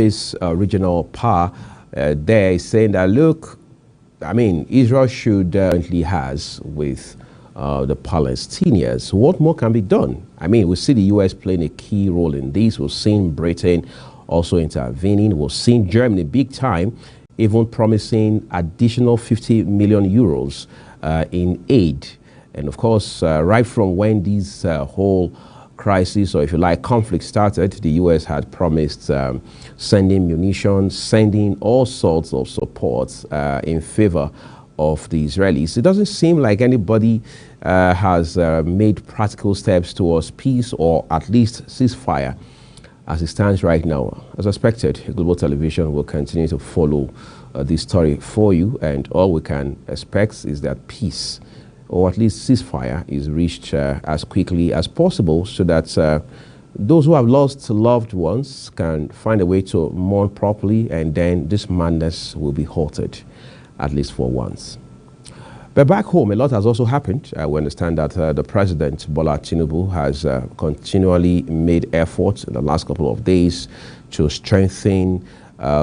this regional power there is saying that, look, I mean, Israel should currently has with the Palestinians. What more can be done? I mean, we see the U.S. playing a key role in this. We've seen Britain also intervening. We've seen Germany big time, even promising additional 50 million euros in aid. And of course, right from when this whole crisis, or if you like, conflict started, the U.S. had promised sending munitions, sending all sorts of support in favor of the Israelis. It doesn't seem like anybody has made practical steps towards peace, or at least ceasefire as it stands right now. As expected, Global Television will continue to follow this story for you, and all we can expect is that peace, or at least ceasefire, is reached as quickly as possible, so that those who have lost loved ones can find a way to mourn properly, and then this madness will be halted, at least for once. But back home, a lot has also happened. We understand that the President, Bola Tinubu, has continually made efforts in the last couple of days to strengthen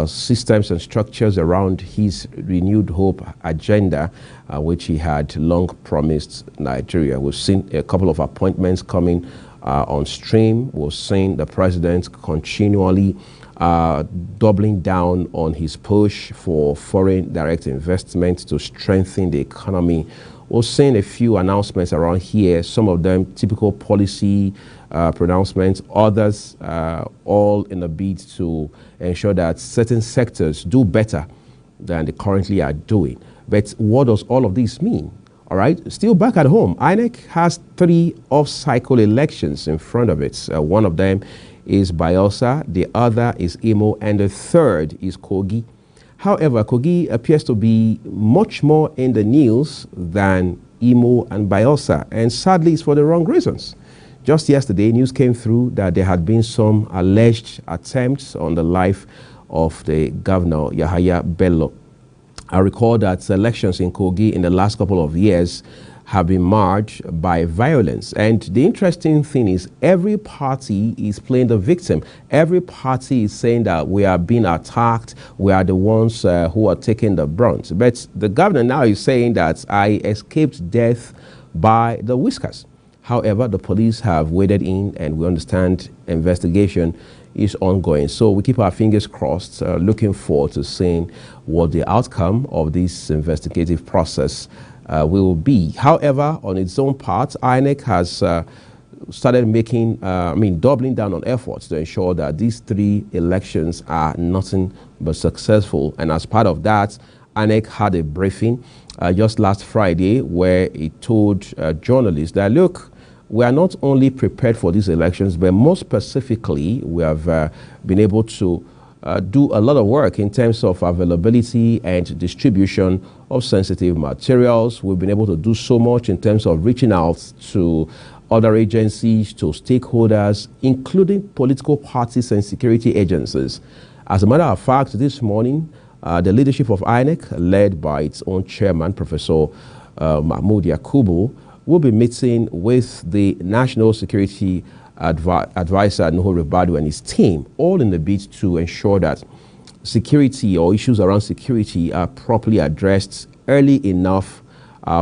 systems and structures around his renewed hope agenda, which he had long promised Nigeria. We've seen a couple of appointments coming on stream. We've seen the president continually doubling down on his push for foreign direct investment to strengthen the economy. We've seen a few announcements around here, some of them typical policy pronouncements, others all in a bid to ensure that certain sectors do better than they currently are doing. But what does all of this mean? All right, still back at home, INEC has 3 off-cycle elections in front of it. One of them is Bayelsa, the other is Imo, and the third is Kogi. However, Kogi appears to be much more in the news than Imo and Bayelsa, and sadly it's for the wrong reasons. Just yesterday, news came through that there had been some alleged attempts on the life of the governor, Yahaya Bello. I recall that elections in Kogi in the last couple of years have been marred by violence. And the interesting thing is every party is playing the victim. Every party is saying that we are being attacked, we are the ones who are taking the brunt. But the governor now is saying that I escaped death by the whiskers. However, the police have waded in, and we understand investigation is ongoing. So we keep our fingers crossed, looking forward to seeing what the outcome of this investigative process will be. However, on its own part, INEC has started making, doubling down on efforts to ensure that these 3 elections are nothing but successful. And as part of that, INEC had a briefing just last Friday where it told journalists that, look, we are not only prepared for these elections, but more specifically, we have been able to do a lot of work in terms of availability and distribution of sensitive materials. We've been able to do so much in terms of reaching out to other agencies, to stakeholders, including political parties and security agencies. As a matter of fact, this morning, the leadership of INEC, led by its own chairman, Professor Mahmoud Yakubu, will be meeting with the National Security Advisor, Nuhu Ribadu, and his team, all in the bid to ensure that security or issues around security are properly addressed early enough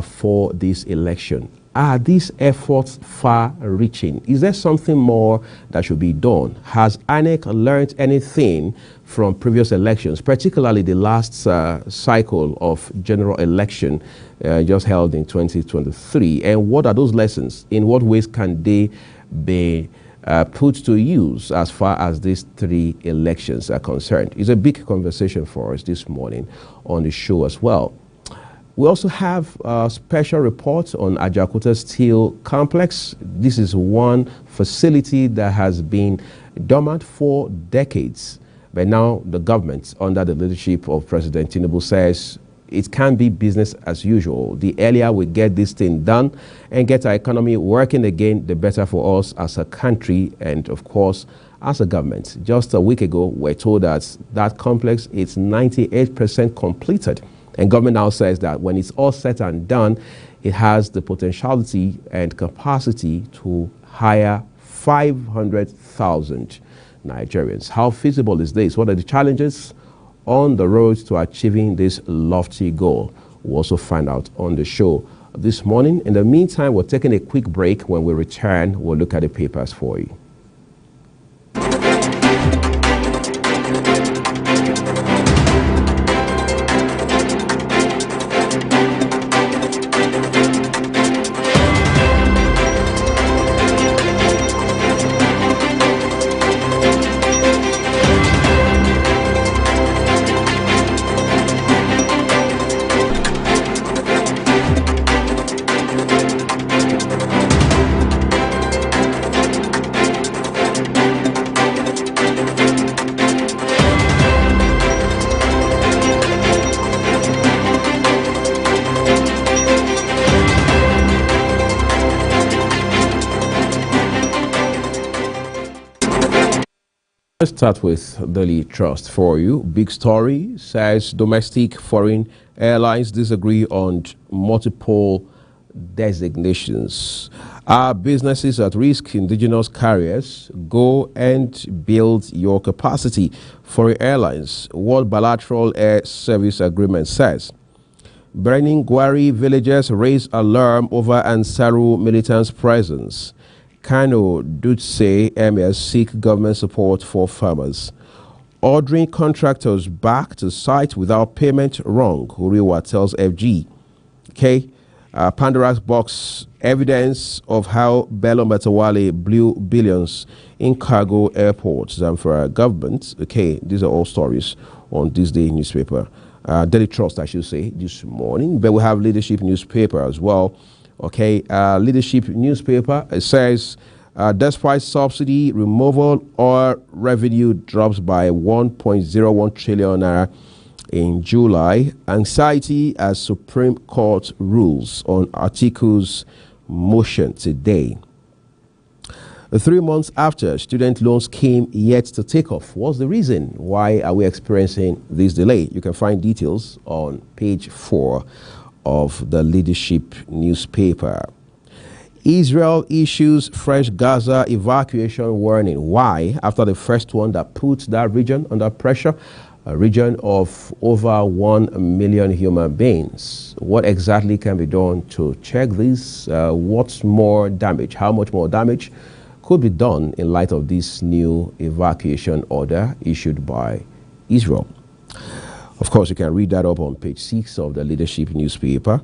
for this election. Are these efforts far-reaching? Is there something more that should be done? Has INEC learned anything from previous elections, particularly the last cycle of general election just held in 2023? And what are those lessons? In what ways can they be put to use as far as these 3 elections are concerned? It's a big conversation for us this morning on the show as well. We also have a special report on Ajaokuta Steel Complex. This is one facility that has been dormant for decades. But now the government, under the leadership of President Tinubu, says it can be business as usual. The earlier we get this thing done and get our economy working again, the better for us as a country and, of course, as a government. Just a week ago, we're told that that complex is 98% completed. And government now says that when it's all said and done, it has the potentiality and capacity to hire 500,000 Nigerians. How feasible is this? What are the challenges on the road to achieving this lofty goal? We'll also find out on the show this morning. In the meantime, we're taking a quick break. When we return, we'll look at the papers for you. Let's start with Daily Trust for you. Big story says domestic foreign airlines disagree on multiple designations. Are businesses at risk? Indigenous carriers, go and build your capacity. Foreign airlines, what bilateral air service agreement says. Burning Gwari villagers raise alarm over Ansaru militants' presence. Kano Dutse emirs seek government support for farmers. Ordering contractors back to site without payment wrong, Uriwa tells FG. Pandora's box, evidence of how Bello Matawale blew billions in cargo airports and for our government. These are all stories on this day newspaper. Daily Trust, I should say, this morning. But we have Leadership newspaper as well. Leadership newspaper, it says, despite subsidy removal, oil revenue drops by 1.01 trillion naira in July. Anxiety as Supreme Court rules on articles motion today. 3 months after student loans came yet to take off. What's the reason? Why are we experiencing this delay? You can find details on page 4 of the Leadership newspaper. Israel issues fresh Gaza evacuation warning. Why? After the first one that put that region under pressure, a region of over 1 million human beings. What exactly can be done to check this? What's more damage? How much more damage could be done in light of this new evacuation order issued by Israel? Of course, you can read that up on page 6 of the Leadership newspaper.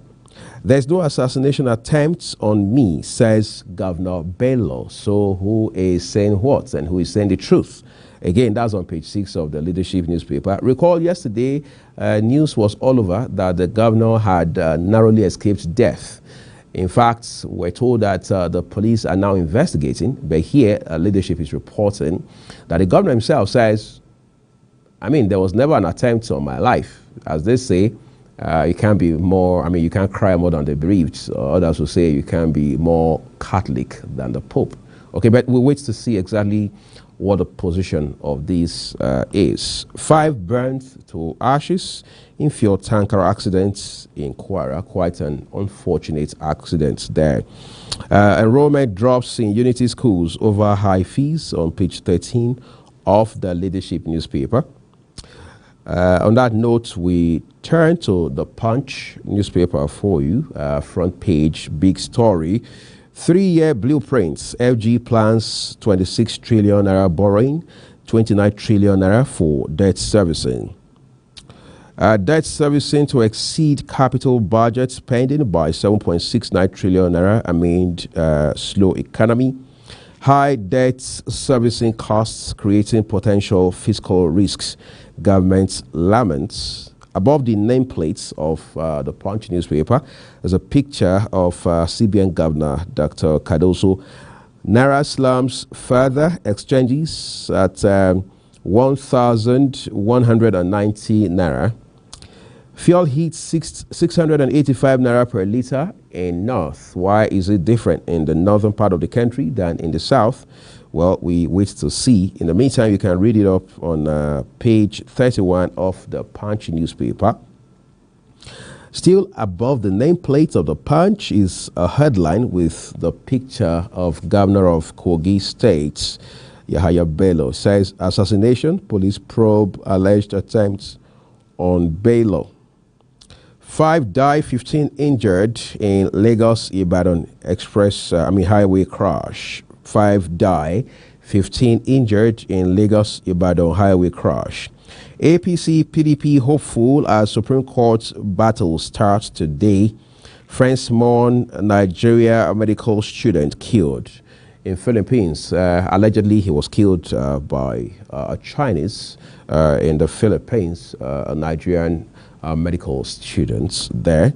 There's no assassination attempts on me, says Governor Bello. So who is saying what and who is saying the truth? Again, that's on page 6 of the Leadership newspaper. Recall yesterday, news was all over that the governor had narrowly escaped death. In fact, we're told that the police are now investigating, but here Leadership is reporting that the governor himself says, there was never an attempt on my life. As they say, you can't be more, you can't cry more than the bereaved. Others will say you can't be more Catholic than the Pope. But we'll wait to see exactly what the position of this is. 5 burned to ashes in fuel tanker accidents in Kwara. Quite an unfortunate accident there. Enrollment drops in Unity schools over high fees on page 13 of the Leadership newspaper. On that note, we turn to the Punch newspaper for you. Front page, big story. 3-year blueprints. FG plans 26 trillion naira borrowing, 29 trillion naira for debt servicing. Debt servicing to exceed capital budget spending by 7.69 trillion naira amid slow economy. High debt servicing costs creating potential fiscal risks. Government laments. Above the nameplates of the Punch newspaper is a picture of CBN Governor Dr. Cardoso. Naira slums further exchanges at 1,190 naira. Fuel hits 685 naira per litre in North. Why is it different in the northern part of the country than in the south? Well, we wait to see. In the meantime, you can read it up on page 31 of the Punch newspaper. Still above the nameplate of the Punch is a headline with the picture of Governor of Kogi State. Yahaya Bello. Says assassination, police probe alleged attempts on Bello. 5 die, 15 injured in Lagos-Ibadan highway crash. 5 die, 15 injured in Lagos-Ibadan highway crash. APC PDP hopeful as Supreme Court battle starts today. France mourn Nigeria medical student killed in Philippines. Allegedly, he was killed by a Chinese in the Philippines, a Nigerian medical students there.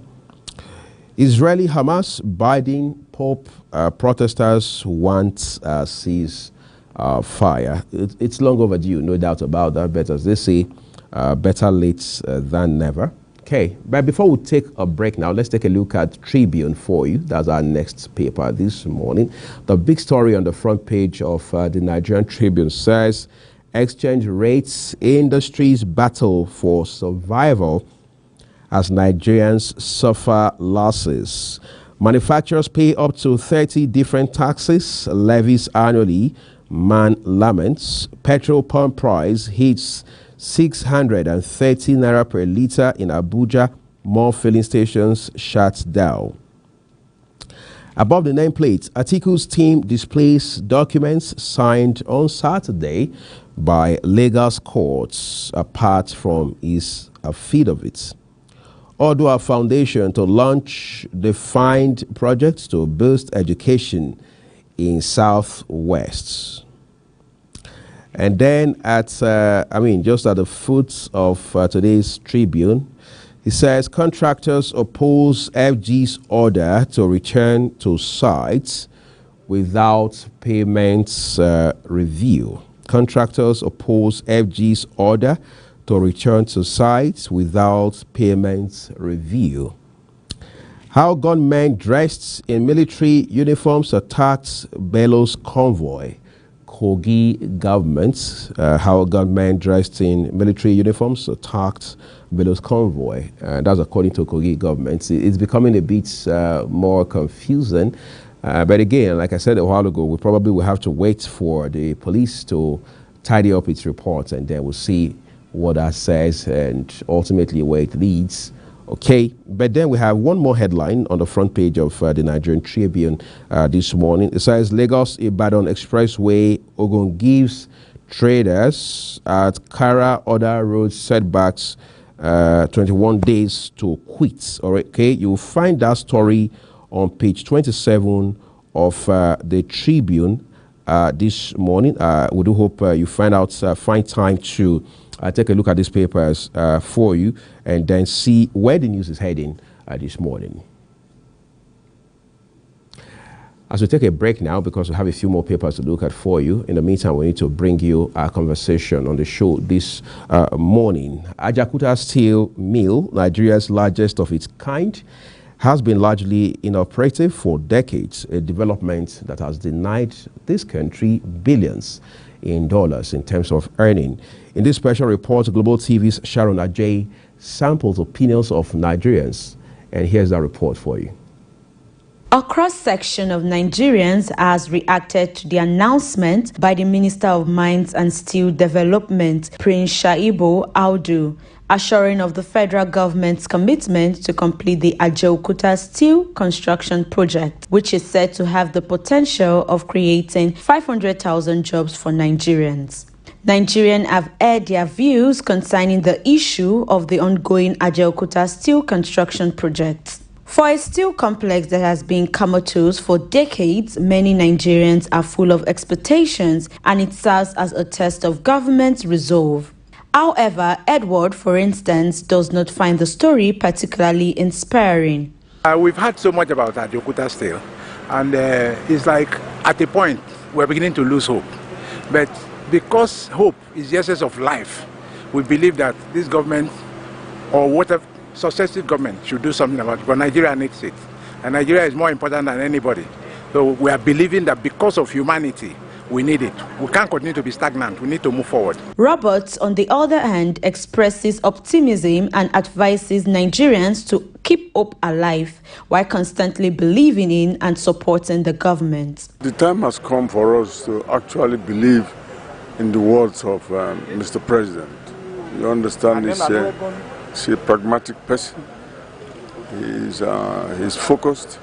Israeli Hamas, Biden, Pope, protesters want cease fire. It's long overdue, no doubt about that, but as they say, better late than never. Okay, but before we take a break now, let's take a look at Tribune for you. That's our next paper this morning. The big story on the front page of the Nigerian Tribune says, exchange rates industries battle for survival as Nigerians suffer losses. Manufacturers pay up to 30 different taxes, levies annually. Man laments. Petrol pump price hits 630 naira per litre in Abuja. More filling stations shut down. Above the nameplate, Atiku's team displays documents signed on Saturday by Lagos courts apart from his affidavit. Odua Foundation to launch defined projects to boost education in Southwest. And then just at the foot of today's Tribune, he says contractors oppose FG's order to return to sites without payments review. Contractors oppose FG's order to return to sites without payments review. How gunmen dressed in military uniforms attacked Bello's convoy. Kogi government, how gunmen dressed in military uniforms attacked Bello's convoy. That's according to Kogi government. It's becoming a bit more confusing. But again, like I said a while ago, we probably will have to wait for the police to tidy up its reports, and then we'll see what that says and ultimately where it leads. Okay, but then we have one more headline on the front page of the Nigerian Tribune this morning. It says Lagos-Ibadan Expressway, Ogun gives traders at Kara other road setbacks 21 days to quit. All right, okay, you'll find that story on page 27 of the Tribune this morning. We do hope you find time to take a look at these papers for you and then see where the news is heading this morning. As we take a break now, because we have a few more papers to look at for you, in the meantime, we need to bring you our conversation on the show this morning. Ajaokuta Steel Mill, Nigeria's largest of its kind, has been largely inoperative for decades, a development that has denied this country billions in dollars in terms of earning. In this special report, Global TV's Sharon Ajay samples opinions of Nigerians, and here's that report for you. A cross-section of Nigerians has reacted to the announcement by the Minister of Mines and Steel Development, Prince Shaibu Audu, assuring of the federal government's commitment to complete the Ajaokuta Steel Construction Project, which is said to have the potential of creating 500,000 jobs for Nigerians. Nigerians have aired their views concerning the issue of the ongoing Ajaokuta Steel Construction Project. For a steel complex that has been comatose for decades, many Nigerians are full of expectations, and it serves as a test of government resolve. However, Edward, for instance, does not find the story particularly inspiring. We've heard so much about Ajaokuta Steel, and it's like at a point we're beginning to lose hope. But because hope is the essence of life, we believe that this government, or whatever successive government, should do something about it. But Nigeria needs it, and Nigeria is more important than anybody. So we are believing that because of humanity, we need it. We can't continue to be stagnant. We need to move forward. Roberts, on the other hand, expresses optimism and advises Nigerians to keep hope alive while constantly believing in and supporting the government. The time has come for us to actually believe in the words of Mr. President. You understand, he's a pragmatic person. He's focused,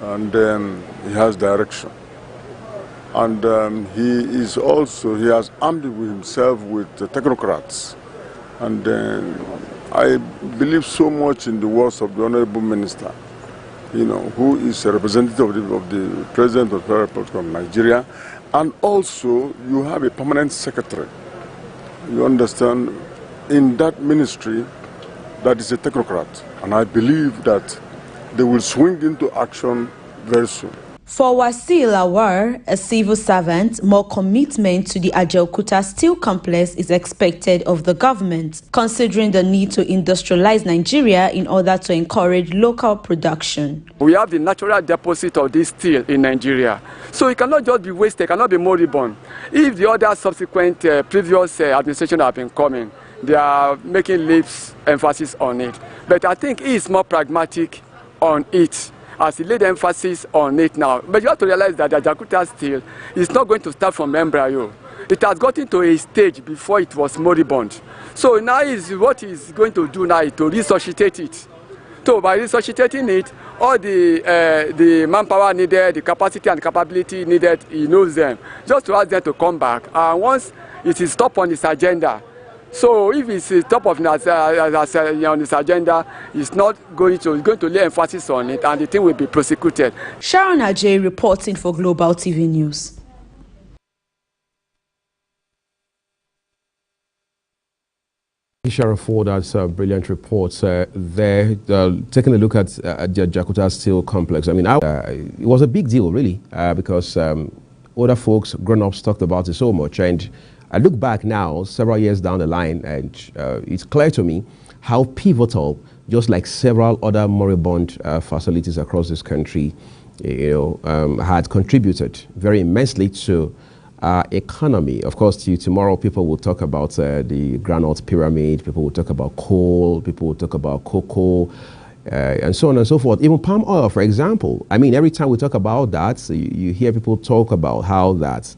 and he has direction. And he has armed himself with technocrats. And I believe so much in the words of the Honorable Minister, who is a representative of the President of the Republic of Nigeria. And also, you have a permanent secretary, you understand, in that ministry that is a technocrat. And I believe that they will swing into action very soon. For Wasil Awar, a civil servant, more commitment to the Ajaokuta steel complex is expected of the government, considering the need to industrialize Nigeria in order to encourage local production. We have the natural deposit of this steel in Nigeria, so it cannot just be wasted, it cannot be moribund. If the other subsequent previous administration have been coming, they are making leaps emphasis on it. But I think he is more pragmatic on it, as he laid emphasis on it now. But you have to realize that the Ajaokuta steel is not going to start from embryo. It has gotten to a stage before it was moribund. So now what he's going to do now is to resuscitate it. So by resuscitating it, all the manpower needed, the capacity and capability needed, he knows them. Just to ask them to come back. And once it is top on his agenda, so if it's top of on his agenda, it's going to lay emphasis on it, and the thing will be prosecuted. Sharon Ajay reporting for Global TV News. Sharon for that brilliant report there. Taking a look at the Ajaokuta Steel Complex. I mean, it was a big deal, really, because other folks, grown-ups, talked about it so much. And I look back now, several years down the line, and it's clear to me how pivotal, just like several other moribund facilities across this country, had contributed very immensely to our economy. Of course, tomorrow people will talk about the groundnut pyramid, people will talk about coal, people will talk about cocoa, and so on and so forth. Even palm oil, for example. I mean, every time we talk about that, you hear people talk about how that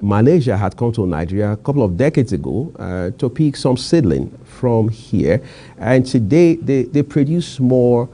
Malaysia had come to Nigeria a couple of decades ago to pick some seedling from here, and today they produce more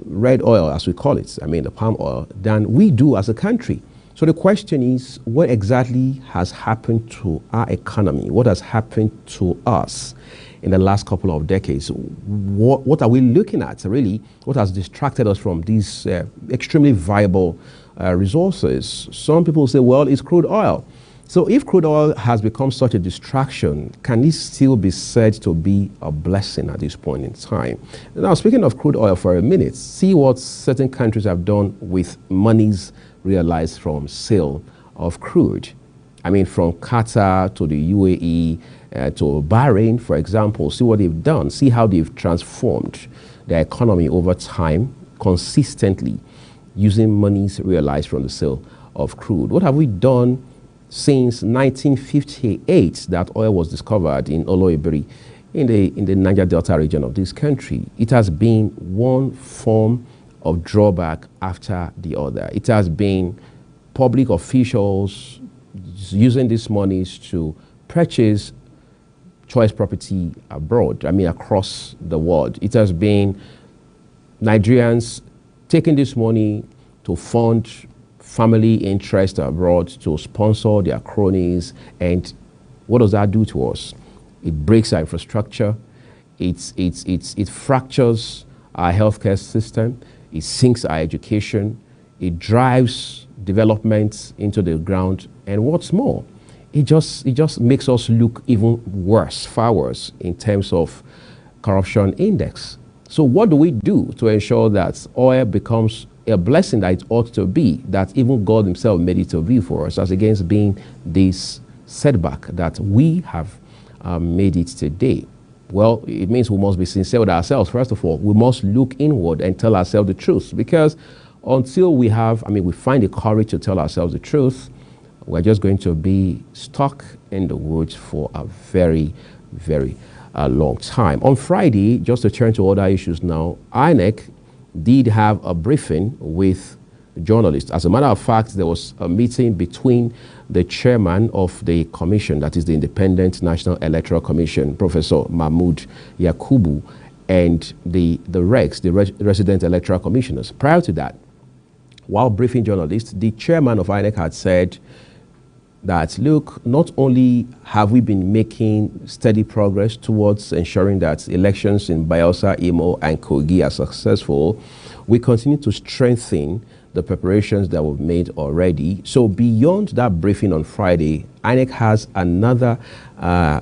red oil, as we call it, I mean the palm oil, than we do as a country. So the question is, what exactly has happened to our economy? What has happened to us in the last couple of decades? What are we looking at, really? What has distracted us from these extremely viable resources? Some people say, well, it's crude oil. So if crude oil has become such a distraction, can it still be said to be a blessing at this point in time? Now, speaking of crude oil for a minute, see what certain countries have done with monies realized from sale of crude. I mean, from Qatar to the UAE to Bahrain, for example. See what they've done. See how they've transformed their economy over time, consistently using monies realized from the sale of crude. What have we done since 1958 that oil was discovered in Oloibiri in the Niger Delta region of this country? It has been one form of drawback after the other. It has been public officials using these monies to purchase choice property abroad, I mean across the world. It has been Nigerians taking this money to fund family interest abroad, to sponsor their cronies. And what does that do to us? It breaks our infrastructure. It fractures our healthcare system. It sinks our education. It drives development into the ground. And what's more, it just makes us look even worse, far worse, in terms of corruption index. So what do we do to ensure that oil becomes a blessing that it ought to be, that even God himself made it to be for us, as against being this setback that we have made it today? Well, it means we must be sincere with ourselves. First of all, we must look inward and tell ourselves the truth, because until we find the courage to tell ourselves the truth, we're just going to be stuck in the woods for a very, very a long time. On Friday, just to turn to other issues now, INEC did have a briefing with journalists. As a matter of fact, there was a meeting between the chairman of the commission, that is the Independent National Electoral Commission, Professor Mahmood Yakubu, and the RECs, the resident electoral commissioners. Prior to that, while briefing journalists, the chairman of INEC had said that, look, not only have we been making steady progress towards ensuring that elections in Bayelsa, Imo, and Kogi are successful, we continue to strengthen the preparations that we've made already. So beyond that briefing on Friday, INEC has another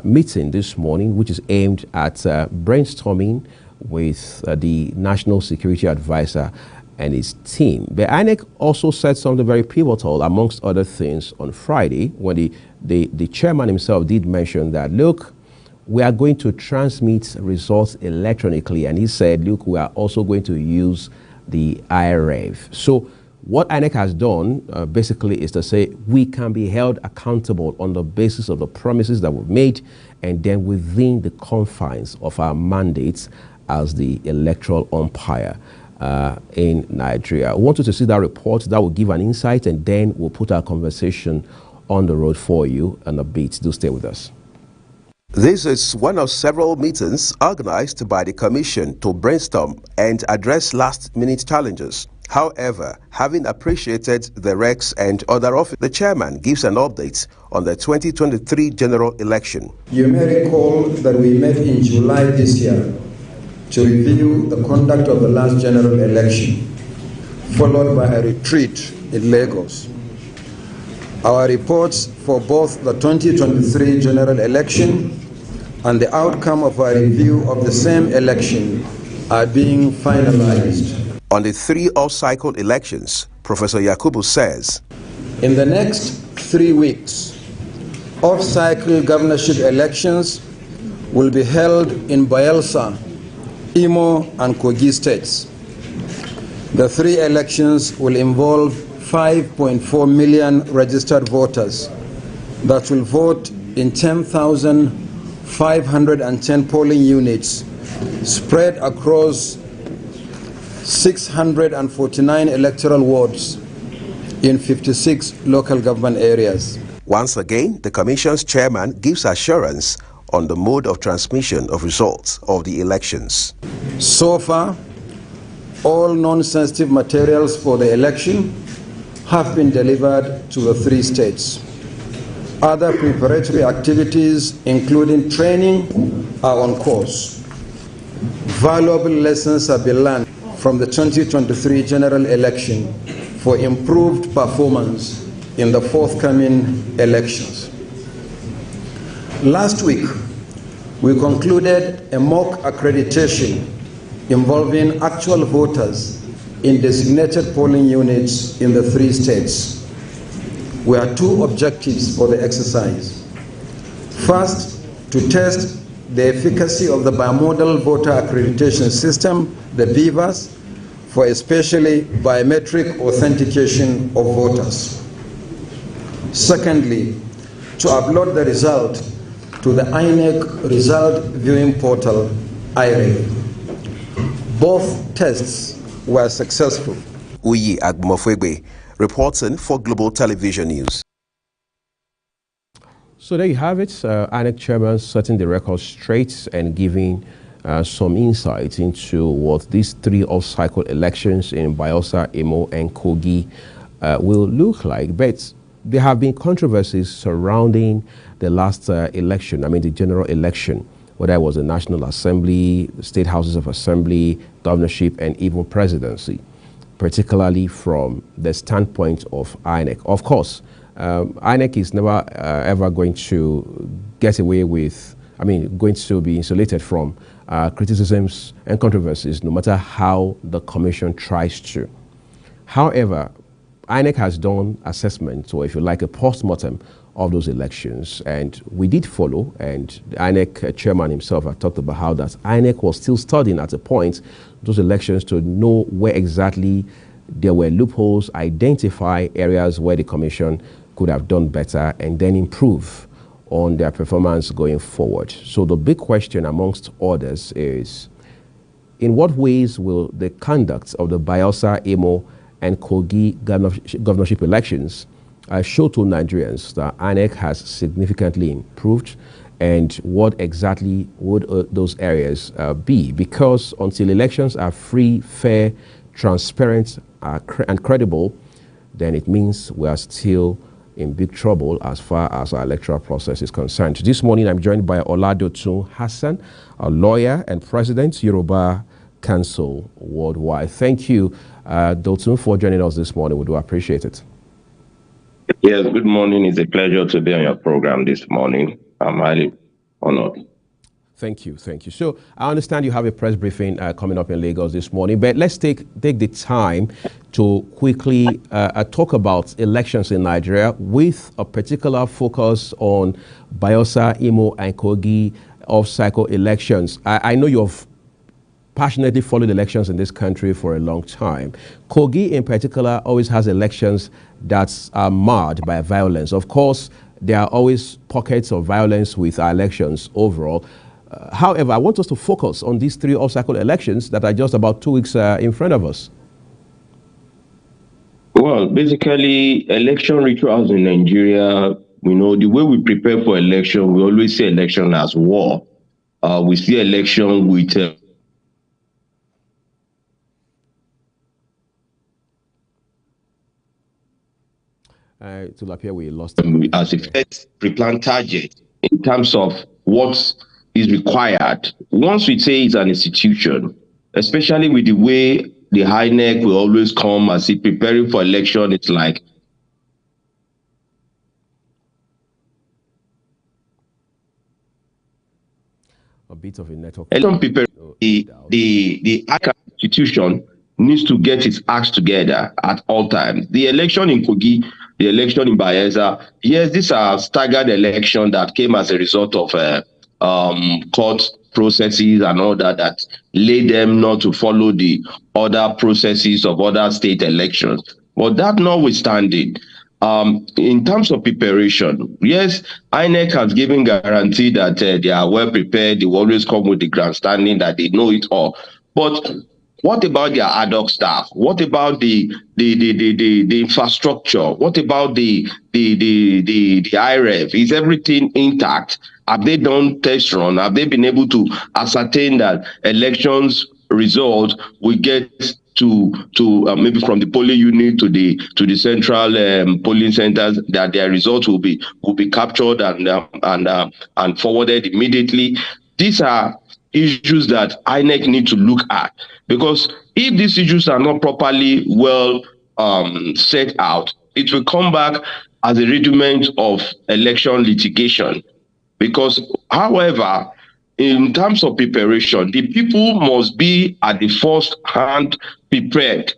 meeting this morning, which is aimed at brainstorming with the National Security Advisor and his team. But INEC also said something very pivotal, amongst other things, on Friday, when the chairman himself did mention that, look, we are going to transmit results electronically. And he said, look, we are also going to use the IRF. So what INEC has done basically is to say we can be held accountable on the basis of the promises that we've made, and then within the confines of our mandates as the electoral umpire in Nigeria. I wanted to see that report. That will give an insight, and then we'll put our conversation on the road for you in a bit. Do stay with us. This is one of several meetings organized by the Commission to brainstorm and address last-minute challenges. However, having appreciated the RECs and other officers, the chairman gives an update on the 2023 general election. You may recall that we met in July this year to review the conduct of the last general election, followed by a retreat in Lagos. Our reports for both the 2023 general election and the outcome of our review of the same election are being finalized. On the 3 off-cycle elections, Professor Yakubu says, in the next 3 weeks, off-cycle governorship elections will be held in Bayelsa, Imo, and Kogi states. The 3 elections will involve 5.4 million registered voters that will vote in 10,510 polling units spread across 649 electoral wards in 56 local government areas. Once again, the Commission's chairman gives assurance on the mode of transmission of results of the elections. So far, all non-sensitive materials for the election have been delivered to the 3 states. Other preparatory activities, including training, are on course. Valuable lessons have been learned from the 2023 general election for improved performance in the forthcoming elections. Last week, we concluded a mock accreditation involving actual voters in designated polling units in the 3 states. We had 2 objectives for the exercise. First, to test the efficacy of the bimodal voter accreditation system, the BVAS, for especially biometric authentication of voters. Secondly, to upload the result to the INEC result viewing portal, IREV. Both tests were successful. UGBOMOFUEGBE, reporting for Global Television News. So there you have it, INEC chairman setting the record straight and giving some insight into what these 3 off-cycle elections in Bayelsa, Imo, and Kogi will look like. But there have been controversies surrounding the last election, the general election, whether it was the National Assembly, the State Houses of Assembly, governorship, and even presidency, particularly from the standpoint of INEC. Of course, INEC is never ever going to get away with, going to be insulated from criticisms and controversies, no matter how the commission tries to. However, INEC has done assessment, or if you like, a post-mortem of those elections, and we did follow, and the INEC chairman himself had talked about how that INEC was still studying at a point those elections to know where exactly there were loopholes, identify areas where the commission could have done better, and then improve on their performance going forward. So the big question amongst others is, in what ways will the conduct of the Bayelsa, Imo, and Kogi governorship elections show to Nigerians that INEC has significantly improved, and what exactly would those areas be? Because until elections are free, fair, transparent, and credible, then it means we are still in big trouble as far as our electoral process is concerned. This morning, I'm joined by Oladotun Hassan, a lawyer and president, Yoruba Council Worldwide. Thank you, Dotun, for joining us this morning. We do appreciate it. Yes, good morning. It's a pleasure to be on your program this morning. I'm highly honored. Thank you. Thank you. So I understand you have a press briefing coming up in Lagos this morning, but let's take the time to quickly talk about elections in Nigeria with a particular focus on Bayelsa, Imo, and Kogi off-cycle elections. I know you've passionately followed elections in this country for a long time. Kogi in particular always has elections that are marred by violence. Of course, there are always pockets of violence with our elections overall. However, I want us to focus on these three off-cycle elections that are just about 2 weeks in front of us. Well, basically, election rituals in Nigeria, the way we prepare for election, we always see election as war. We see election with to appear we lost as a first pre-planned target in terms of what is required. Once we say it's an institution, especially with the way the INEC will always come as it preparing for election, it's like a bit of a network. The institution needs to get its acts together at all times. The election in Kogi, the election in Bayelsa, yes, these are staggered elections that came as a result of court processes and all that led them not to follow the other processes of other state elections. But that notwithstanding, in terms of preparation, yes, INEC has given guarantee that they are well prepared. They will always come with the grandstanding that they know it all. But what about their ad hoc staff? What about the infrastructure? What about the IREV? Is everything intact? Have they done test run? Have they been able to ascertain that elections results will get to maybe from the polling unit to the central polling centers, that their results will be captured and forwarded immediately? These are issues that INEC need to look at, because if these issues are not properly well set out, it will come back as a rudiment of election litigation. Because, however, in terms of preparation, the people must be at the first hand prepared.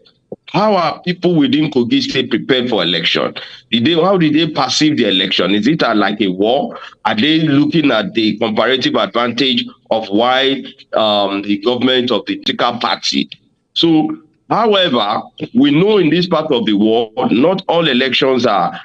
How are people within Kogi State prepared for election? How did they perceive the election? Is it like a war? Are they looking at the comparative advantage of why the government of the political party? So, however, we know in this part of the world, not all elections are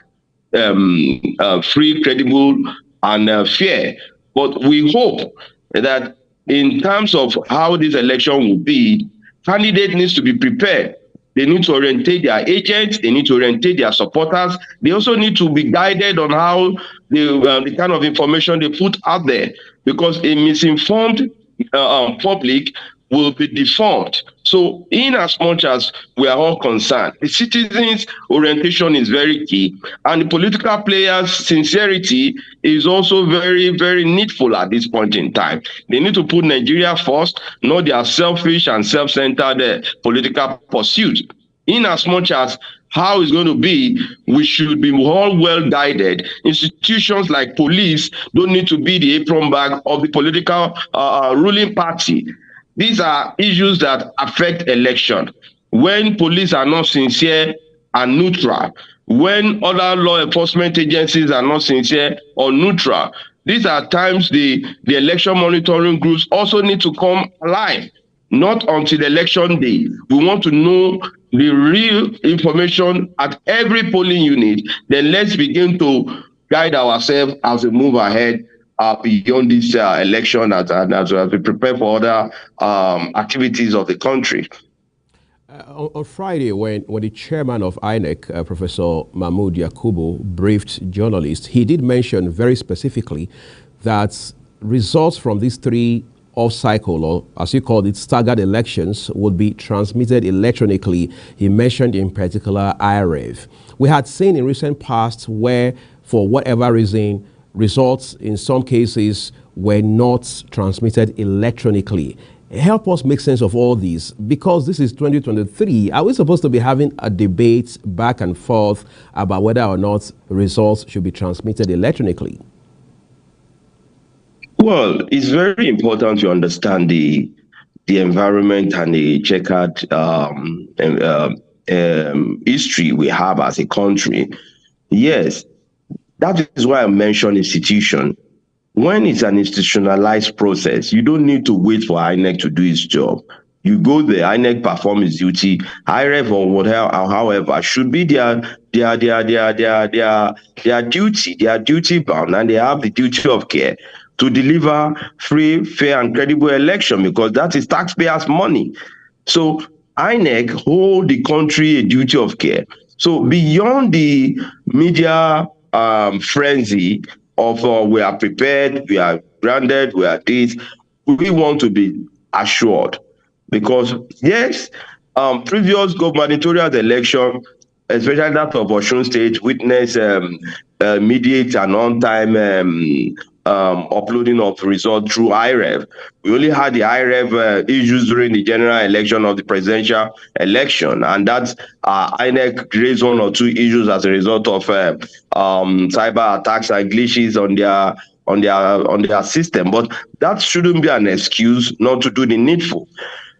free, credible, and fair. But we hope that in terms of how this election will be, candidate needs to be prepared. They need to orientate their agents. They need to orientate their supporters. They also need to be guided on how the kind of information they put out there, because a misinformed public will be deformed. So in as much as we are all concerned, the citizens' orientation is very key, and the political players' sincerity is also very, very needful at this point in time. They need to put Nigeria first, not their selfish and self-centered political pursuit. In as much as how it's going to be, we should be all well guided. Institutions like police don't need to be the apron bag of the political ruling party. These are issues that affect election. When police are not sincere and neutral, when other law enforcement agencies are not sincere or neutral, these are times the election monitoring groups also need to come alive. Not until election day. We want to know the real information at every polling unit. Then let's begin to guide ourselves as we move ahead beyond this election as we prepare for other activities of the country. On Friday, when the chairman of INEC, Professor Mahmood Yakubu, briefed journalists, he did mention very specifically that results from these 3 off-cycle, or as you called it, staggered elections, would be transmitted electronically. He mentioned in particular IREV. We had seen in recent past where, for whatever reason, results in some cases were not transmitted electronically. Help us make sense of all these, because this is 2023. Are we supposed to be having a debate back and forth about whether or not results should be transmitted electronically? Well, it's very important to understand the environment and the checkered history we have as a country. Yes, that is why I mentioned institution. When it's an institutionalized process, you don't need to wait for INEC to do its job. You go there, INEC perform its duty, IREV or whatever, however, should be their duty bound, and they have the duty of care to deliver free, fair, and credible election, because that is taxpayers' money. So INEC hold the country a duty of care. So beyond the media frenzy of we are prepared, we are grounded, we are this, we want to be assured, because yes, previous gubernatorial election, especially that of Osun State, witnessed immediate and on-time uploading of results through IREV. We only had the IREV issues during the general election of the presidential election, and that's INEC raised 1 or 2 issues as a result of cyber attacks and glitches on their system. But that shouldn't be an excuse not to do the needful.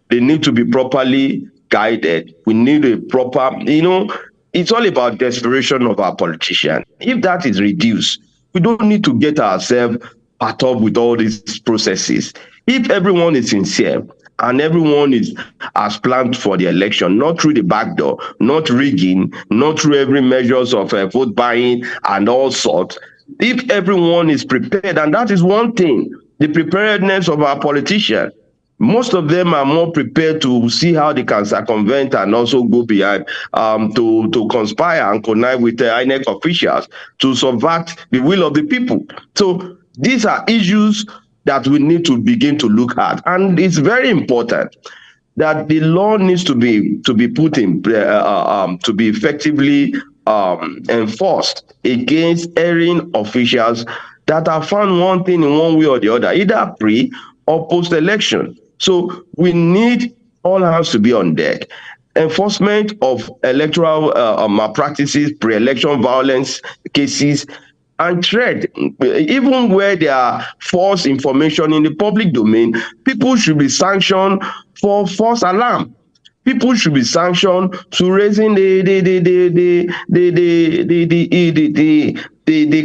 They need to be properly guided. We need a proper, it's all about desperation of our politicians. If that is reduced, we don't need to get ourselves part up with all these processes. If everyone is sincere and everyone is as planned for the election, not through the back door, not rigging, not through every measures of vote buying and all sorts, if everyone is prepared, and that is one thing, the preparedness of our politicians, most of them are more prepared to see how they can circumvent and also go behind to conspire and connive with the INEC officials to subvert the will of the people. So these are issues that we need to begin to look at, and it's very important that the law needs to be put in to be effectively enforced against erring officials that have found one thing in one way or the other, either pre or post-election. So we need all hands to be on deck. Enforcement of electoral malpractices, pre-election violence cases, and threat, even where there are false information in the public domain, people should be sanctioned for false alarm. People should be sanctioned to raising the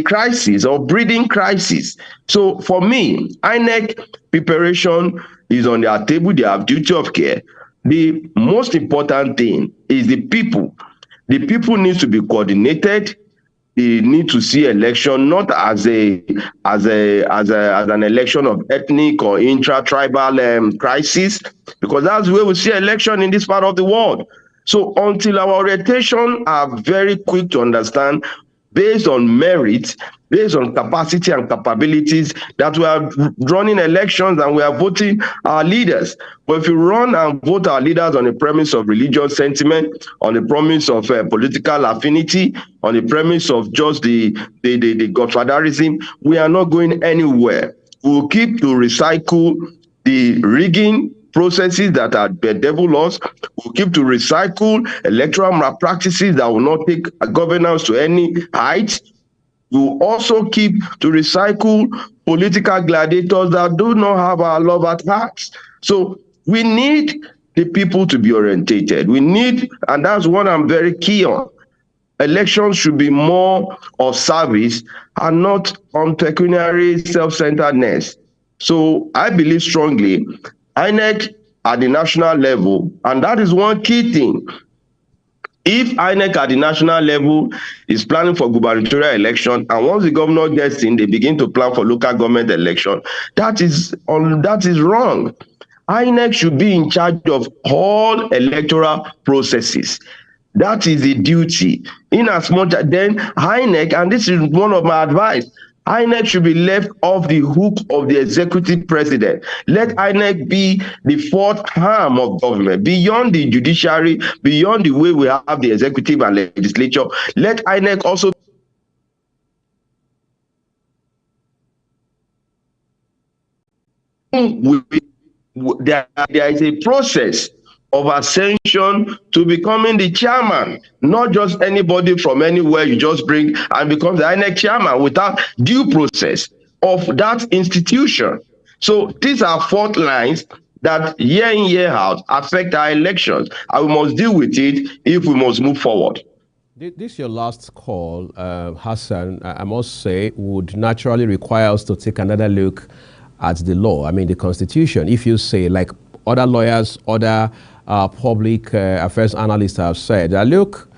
crisis or breeding crisis. So for me, INEC preparation is on their table. They have duty of care. The most important thing is the people. The people need to be coordinated. They need to see election not as an election of ethnic or intra-tribal crisis, because that's where we see election in this part of the world. So until our orientation are very quick to understand, based on merit, based on capacity and capabilities, that we are running elections and we are voting our leaders. But if you run and vote our leaders on the premise of religious sentiment, on the premise of political affinity, on the premise of just the godfatherism, we are not going anywhere. We will keep to recycle the rigging processes that are bedevil laws. We'll keep to recycle electoral malpractices that will not take governance to any height. We'll also keep to recycle political gladiators that do not have our love at heart. So we need the people to be orientated. We need, and that's what I'm very key on. Elections should be more of service and not on pecuniary self-centeredness. So I believe strongly INEC at the national level, and that is one key thing. If INEC at the national level is planning for gubernatorial election, and once the governor gets in, they begin to plan for local government election, that is wrong. INEC should be in charge of all electoral processes. That is the duty. In as much as then INEC, and this is one of my advice, INEC should be left off the hook of the executive president. Let INEC be the fourth arm of government, beyond the judiciary, beyond the way we have the executive and legislature. Let INEC also there is a process of ascension to becoming the chairman, not just anybody from anywhere you just bring and become the INEC chairman without due process of that institution. So these are fault lines that year in, year out affect our elections, and we must deal with it if we must move forward. This is your last call, Hassan. I must say, would naturally require us to take another look at the law, I mean the Constitution. If you say, like other lawyers, other public affairs analysts have said, look,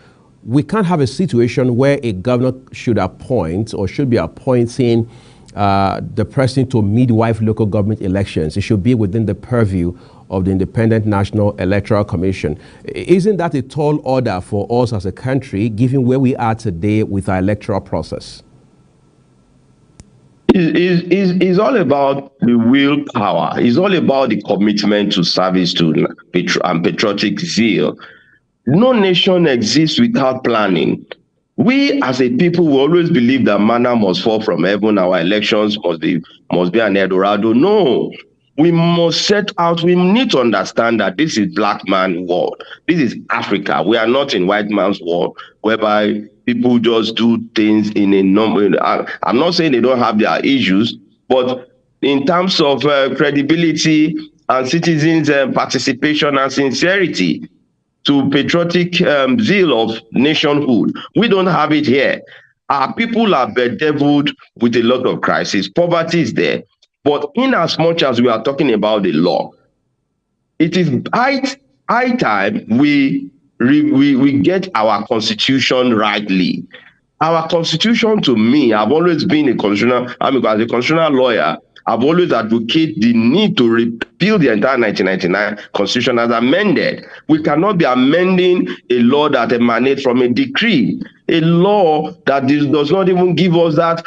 we can't have a situation where a governor should appoint or should be appointing the person to midwife local government elections. It should be within the purview of the Independent National Electoral Commission. Isn't that a tall order for us as a country, given where we are today with our electoral process? It's all about the willpower. It's all about the commitment to service and patriotic zeal. No nation exists without planning. We as a people will always believe that manna must fall from heaven. Our elections must be an Eldorado. No, we must set out. We need to understand that this is black man world. This is Africa. We are not in white man's world, whereby people just do things in a number. I'm not saying they don't have their issues, but in terms of credibility and citizens' participation and sincerity to patriotic zeal of nationhood, we don't have it here. Our people are bedeviled with a lot of crisis. Poverty is there. But in as much as we are talking about the law, it is high time we get our constitution rightly. Our constitution, to me, I've always been as a constitutional lawyer, I've always advocated the need to repeal the entire 1999 constitution as amended. We cannot be amending a law that emanates from a decree, a law that does not even give us that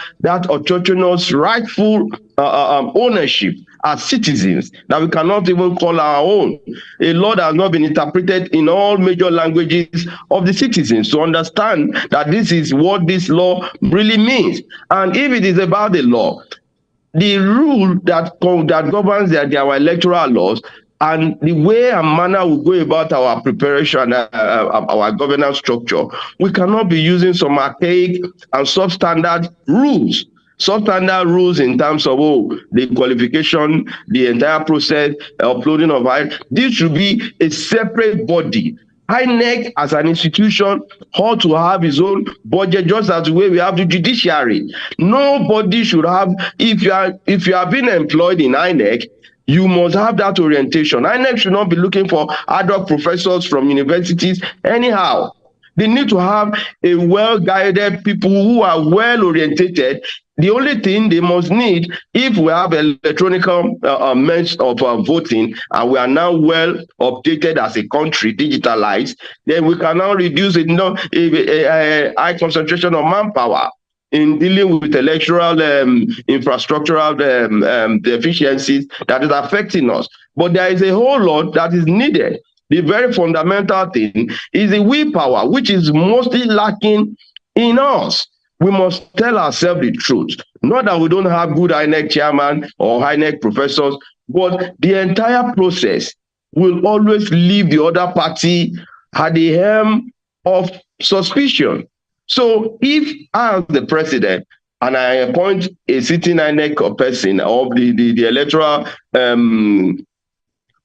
autonomous rightful ownership as citizens that we cannot even call our own. A law that has not been interpreted in all major languages of the citizens to understand that this is what this law really means. And if it is about the law, the rule that governs our electoral laws and the way and manner we go about our preparation, our governance structure, we cannot be using some archaic and substandard rules. Substandard rules in terms of the qualification, the entire process, uploading of it. This should be a separate body. INEC as an institution ought to have its own budget, just as the way we have the judiciary. Nobody should have, if you are being employed in INEC, you must have that orientation. INEC should not be looking for ad hoc professors from universities anyhow. They need to have a well-guided people who are well-orientated. The only thing they must need, if we have electronic means of voting, and we are now well updated as a country, digitalized, then we can now reduce a high concentration of manpower in dealing with electoral infrastructural deficiencies that is affecting us. But there is a whole lot that is needed. The very fundamental thing is the willpower, which is mostly lacking in us. We must tell ourselves the truth. Not that we don't have good INEC chairman or INEC professors, but the entire process will always leave the other party at the helm of suspicion. So if I am the president and I appoint a sitting INEC person or the electoral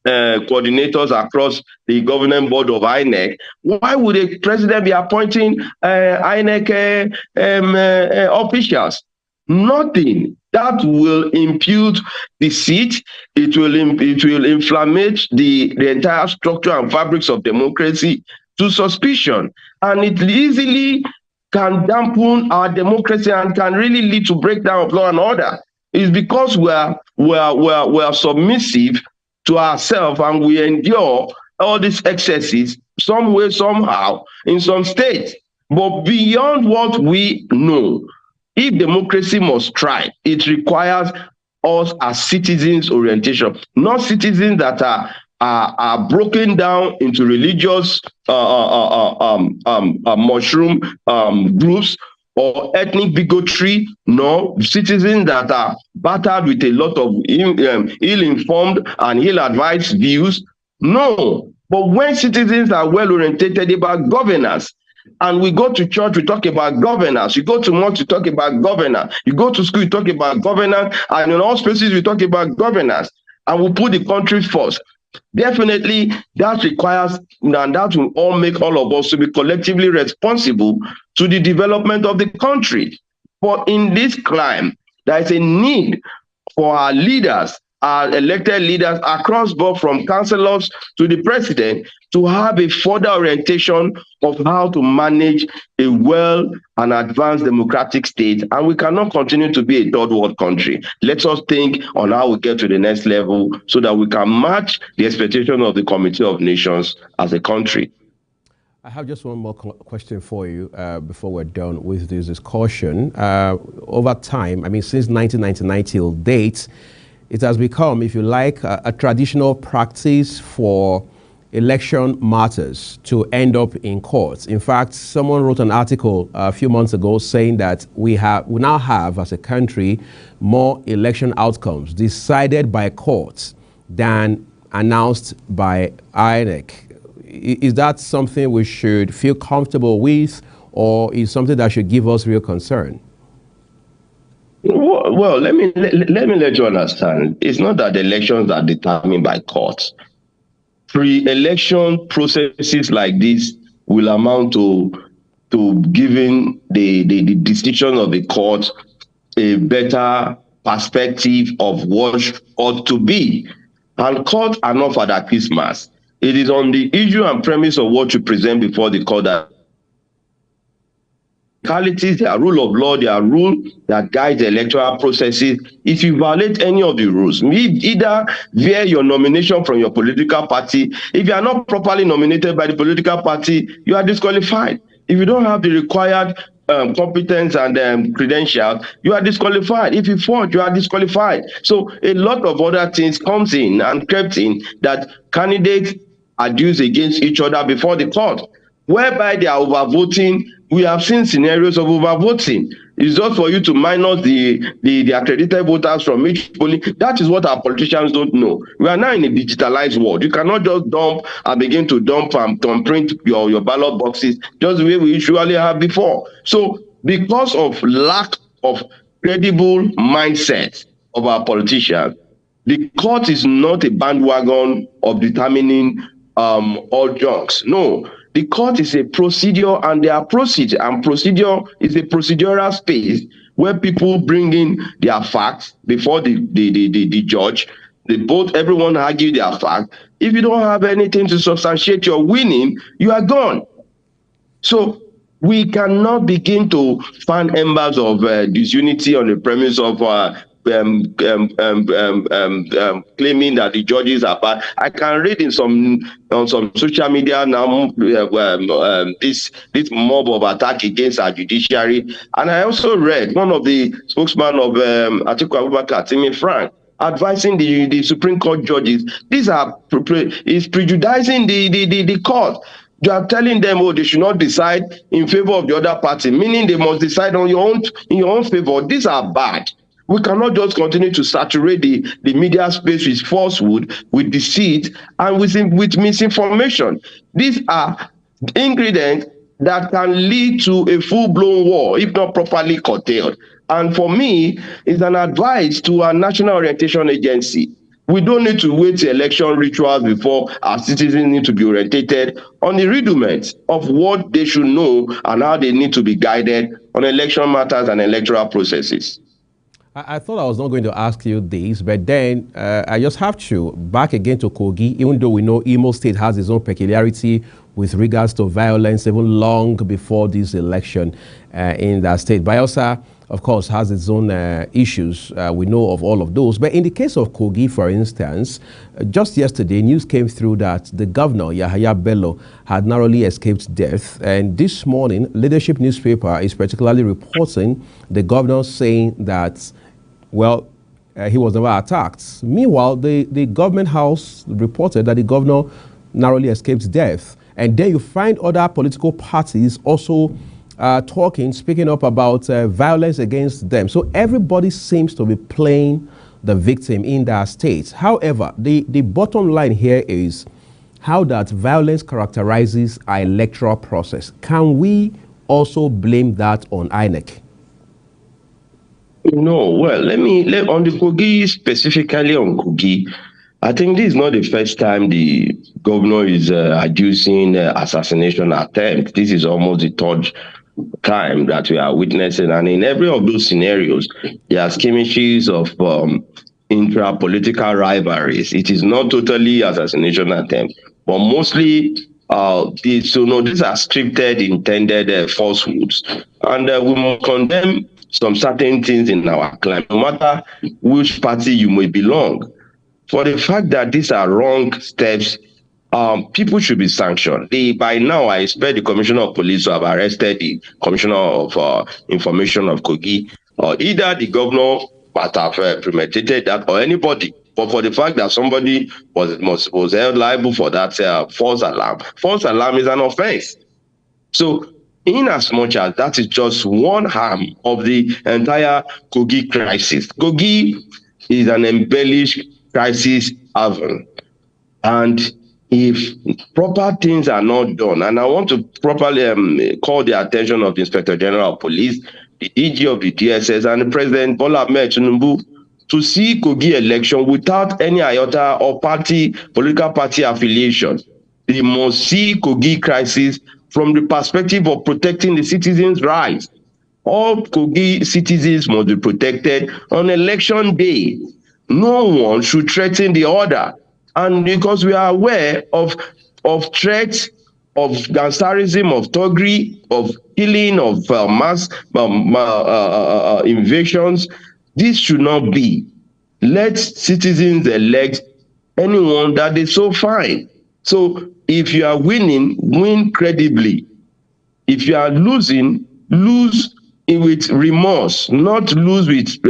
coordinators across the governing board of INEC, why would a president be appointing INEC officials? Nothing. That will impute the seat. It will inflammate the entire structure and fabrics of democracy. to suspicion, and it easily can dampen our democracy and can really lead to breakdown of law and order. It's because we are submissive to ourselves and we endure all these excesses some way, somehow, in some states. But beyond what we know, if democracy must thrive, it requires us as citizens orientation, not citizens that are broken down into religious mushroom groups or ethnic bigotry, no, citizens that are battered with a lot of ill-informed and ill-advised views. No, but when citizens are well-orientated about governance, and we go to church, we talk about governance. You go to mosque, you talk about governance. You go to school, you talk about governance. And in all spaces, we talk about governance. And we put the country first. Definitely, that requires, and that will all make all of us to be collectively responsible to the development of the country. But in this climate, there is a need for our leaders, our elected leaders across board, from councillors to the president, to have a further orientation of how to manage a well and advanced democratic state. And we cannot continue to be a third world country. Let us think on how we get to the next level so that we can match the expectation of the Committee of Nations as a country. I have just one more question for you before we're done with this discussion. Over time, I mean, since 1999 till date, it has become, if you like, a traditional practice for election matters to end up in courts. In fact, someone wrote an article a few months ago saying that we now have, as a country, more election outcomes decided by courts than announced by INEC. Is that something we should feel comfortable with, or is something that should give us real concern? Well, let me let you understand. It's not that the elections are determined by courts. Pre-election processes like this will amount to giving the decision of the court a better perspective of what ought to be. And courts are not Father Christmas. It is on the issue and premise of what you present before the court that their rule of law, their rule that guides the electoral processes. If you violate any of the rules, either via your nomination from your political party, if you are not properly nominated by the political party, you are disqualified. If you don't have the required competence and credentials, you are disqualified. If you fault, you are disqualified. So a lot of other things comes in and crept in that candidates adduce against each other before the court, whereby they are overvoting. We have seen scenarios of overvoting. It's just for you to minus the accredited voters from each polling. That is what our politicians don't know. We are now in a digitalized world. You cannot just dump and begin to dump and print your ballot boxes just the way we usually have before. So because of lack of credible mindset of our politicians, the court is not a bandwagon of determining all junks. No. The court is a procedure, and their procedure, and procedure is a procedural space where people bring in their facts before the judge. Everyone argue their facts. If you don't have anything to substantiate your winning, you are gone. So we cannot begin to fan embers of disunity on the premise of claiming that the judges are bad. I can read on some social media now this mob of attack against our judiciary, and I also read one of the spokesman of Atiku Abubakar, Timi Frank, advising the Supreme Court judges. Is prejudicing the court. You are telling them, oh, they should not decide in favor of the other party, meaning they must decide in your own favor. These are bad. We cannot just continue to saturate the media space with falsehood, with deceit, and with misinformation. These are ingredients that can lead to a full-blown war, if not properly curtailed. And for me, it's an advice to our National Orientation Agency. We don't need to wait till election rituals before our citizens need to be orientated on the rudiments of what they should know and how they need to be guided on election matters and electoral processes. I thought I was not going to ask you this, but then I just have to back again to Kogi, even though we know Imo State has its own peculiarity with regards to violence, even long before this election in that state. Bayelsa, of course, has its own issues. We know of all of those. But in the case of Kogi, for instance, just yesterday, news came through that the governor, Yahaya Bello, had narrowly escaped death. And this morning, Leadership newspaper is particularly reporting the governor saying that, well, he was never attacked. Meanwhile, the government house reported that the governor narrowly escaped death. And then you find other political parties also speaking up about violence against them. So everybody seems to be playing the victim in their states. However, the bottom line here is how that violence characterizes our electoral process. Can we also blame that on INEC? No, well, let on the Kogi, specifically on Kogi, I think this is not the first time the governor is adducing assassination attempt. This is almost the third time that we are witnessing. And in every of those scenarios, there are skirmishes of intra-political rivalries. It is not totally assassination attempt, but mostly these are scripted, intended falsehoods. And we must condemn some certain things in our climate, no matter which party you may belong. For the fact that these are wrong steps, people should be sanctioned. By now, I expect the Commissioner of Police to have arrested the Commissioner of Information of Kogi, or either the governor might have premeditated that, or anybody. But for the fact that somebody was held liable for that false alarm is an offense. So, in as much as that is just one arm of the entire Kogi crisis, Kogi is an embellished crisis haven. And if proper things are not done, and I want to properly call the attention of the Inspector General of Police, the DG of the DSS, and the President Bola Ahmed Tinubu to see Kogi election without any iota or political party affiliation. They must see Kogi crisis from the perspective of protecting the citizens' rights. All Kogi citizens must be protected on election day. No one should threaten the order. And because we are aware of threats of gangsterism, of thuggery, of killing, of mass invasions, this should not be. Let citizens elect anyone that they so find. So if you are winning, win credibly. If you are losing, lose with remorse, not lose with,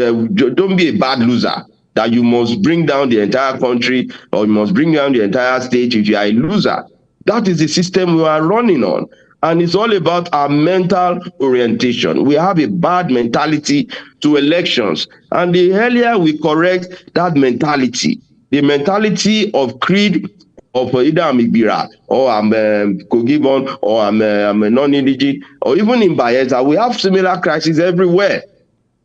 don't be a bad loser, that you must bring down the entire country or you must bring down the entire state if you are a loser. That is the system we are running on. And it's all about our mental orientation. We have a bad mentality to elections. And the earlier we correct that mentality, the mentality of creed, of either I'm Ibira, or I'm Kogibon, or I'm a non-indigene, or even in Bayelsa, we have similar crises everywhere.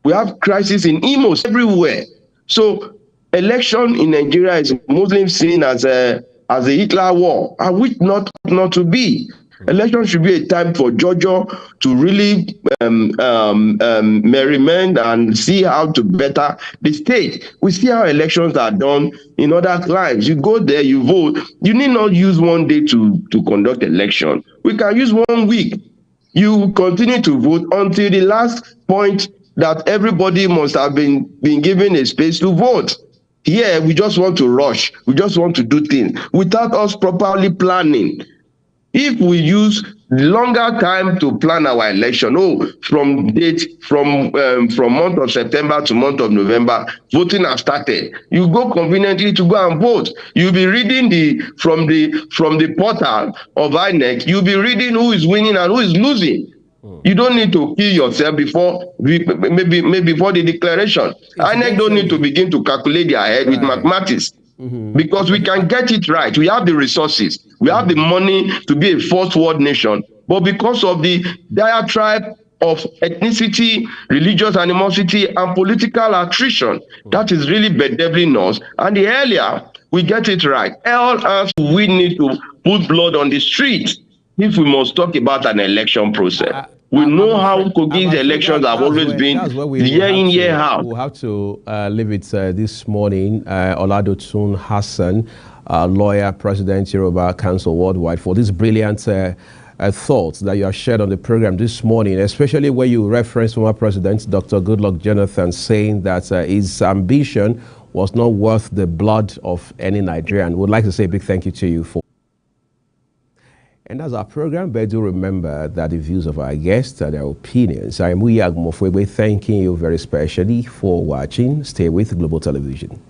We have crises in Imo everywhere. So election in Nigeria is mostly seen as a Hitler war, and which not to be. Election should be a time for Jojo to really merriment and see how to better the state. We see how elections are done in other climes. You go there, you vote. You need not use one day to conduct election. We can use 1 week. You continue to vote until the last point that everybody must have been given a space to vote. Here, we just want to rush. We just want to do things without us properly planning. If we use longer time to plan our election, from month of September to month of November, voting has started. You go conveniently to go and vote. You'll be reading from the portal of INEC. You'll be reading who is winning and who is losing. You don't need to kill yourself before the declaration. INEC don't need to begin to calculate their head with mathematics. Because we can get it right. We have the resources. We have the money to be a first world nation. But because of the diatribe of ethnicity, religious animosity, and political attrition, that is really bedeviling us. And the earlier we get it right, else we need to put blood on the street if we must talk about an election process. We know how Kogi's elections have always been year in, year out. We'll have to leave it this morning. Oladotun Hassan, lawyer, President, Yoruba Council Worldwide, for this brilliant thoughts that you have shared on the program this morning, especially where you referenced former President Dr. Goodluck Jonathan saying that his ambition was not worth the blood of any Nigerian. Would like to say a big thank you to you for. And that's our program, but do remember that the views of our guests are their opinions. I am UGBOMOFUEGBE, thanking you very specially for watching. Stay with Global Television.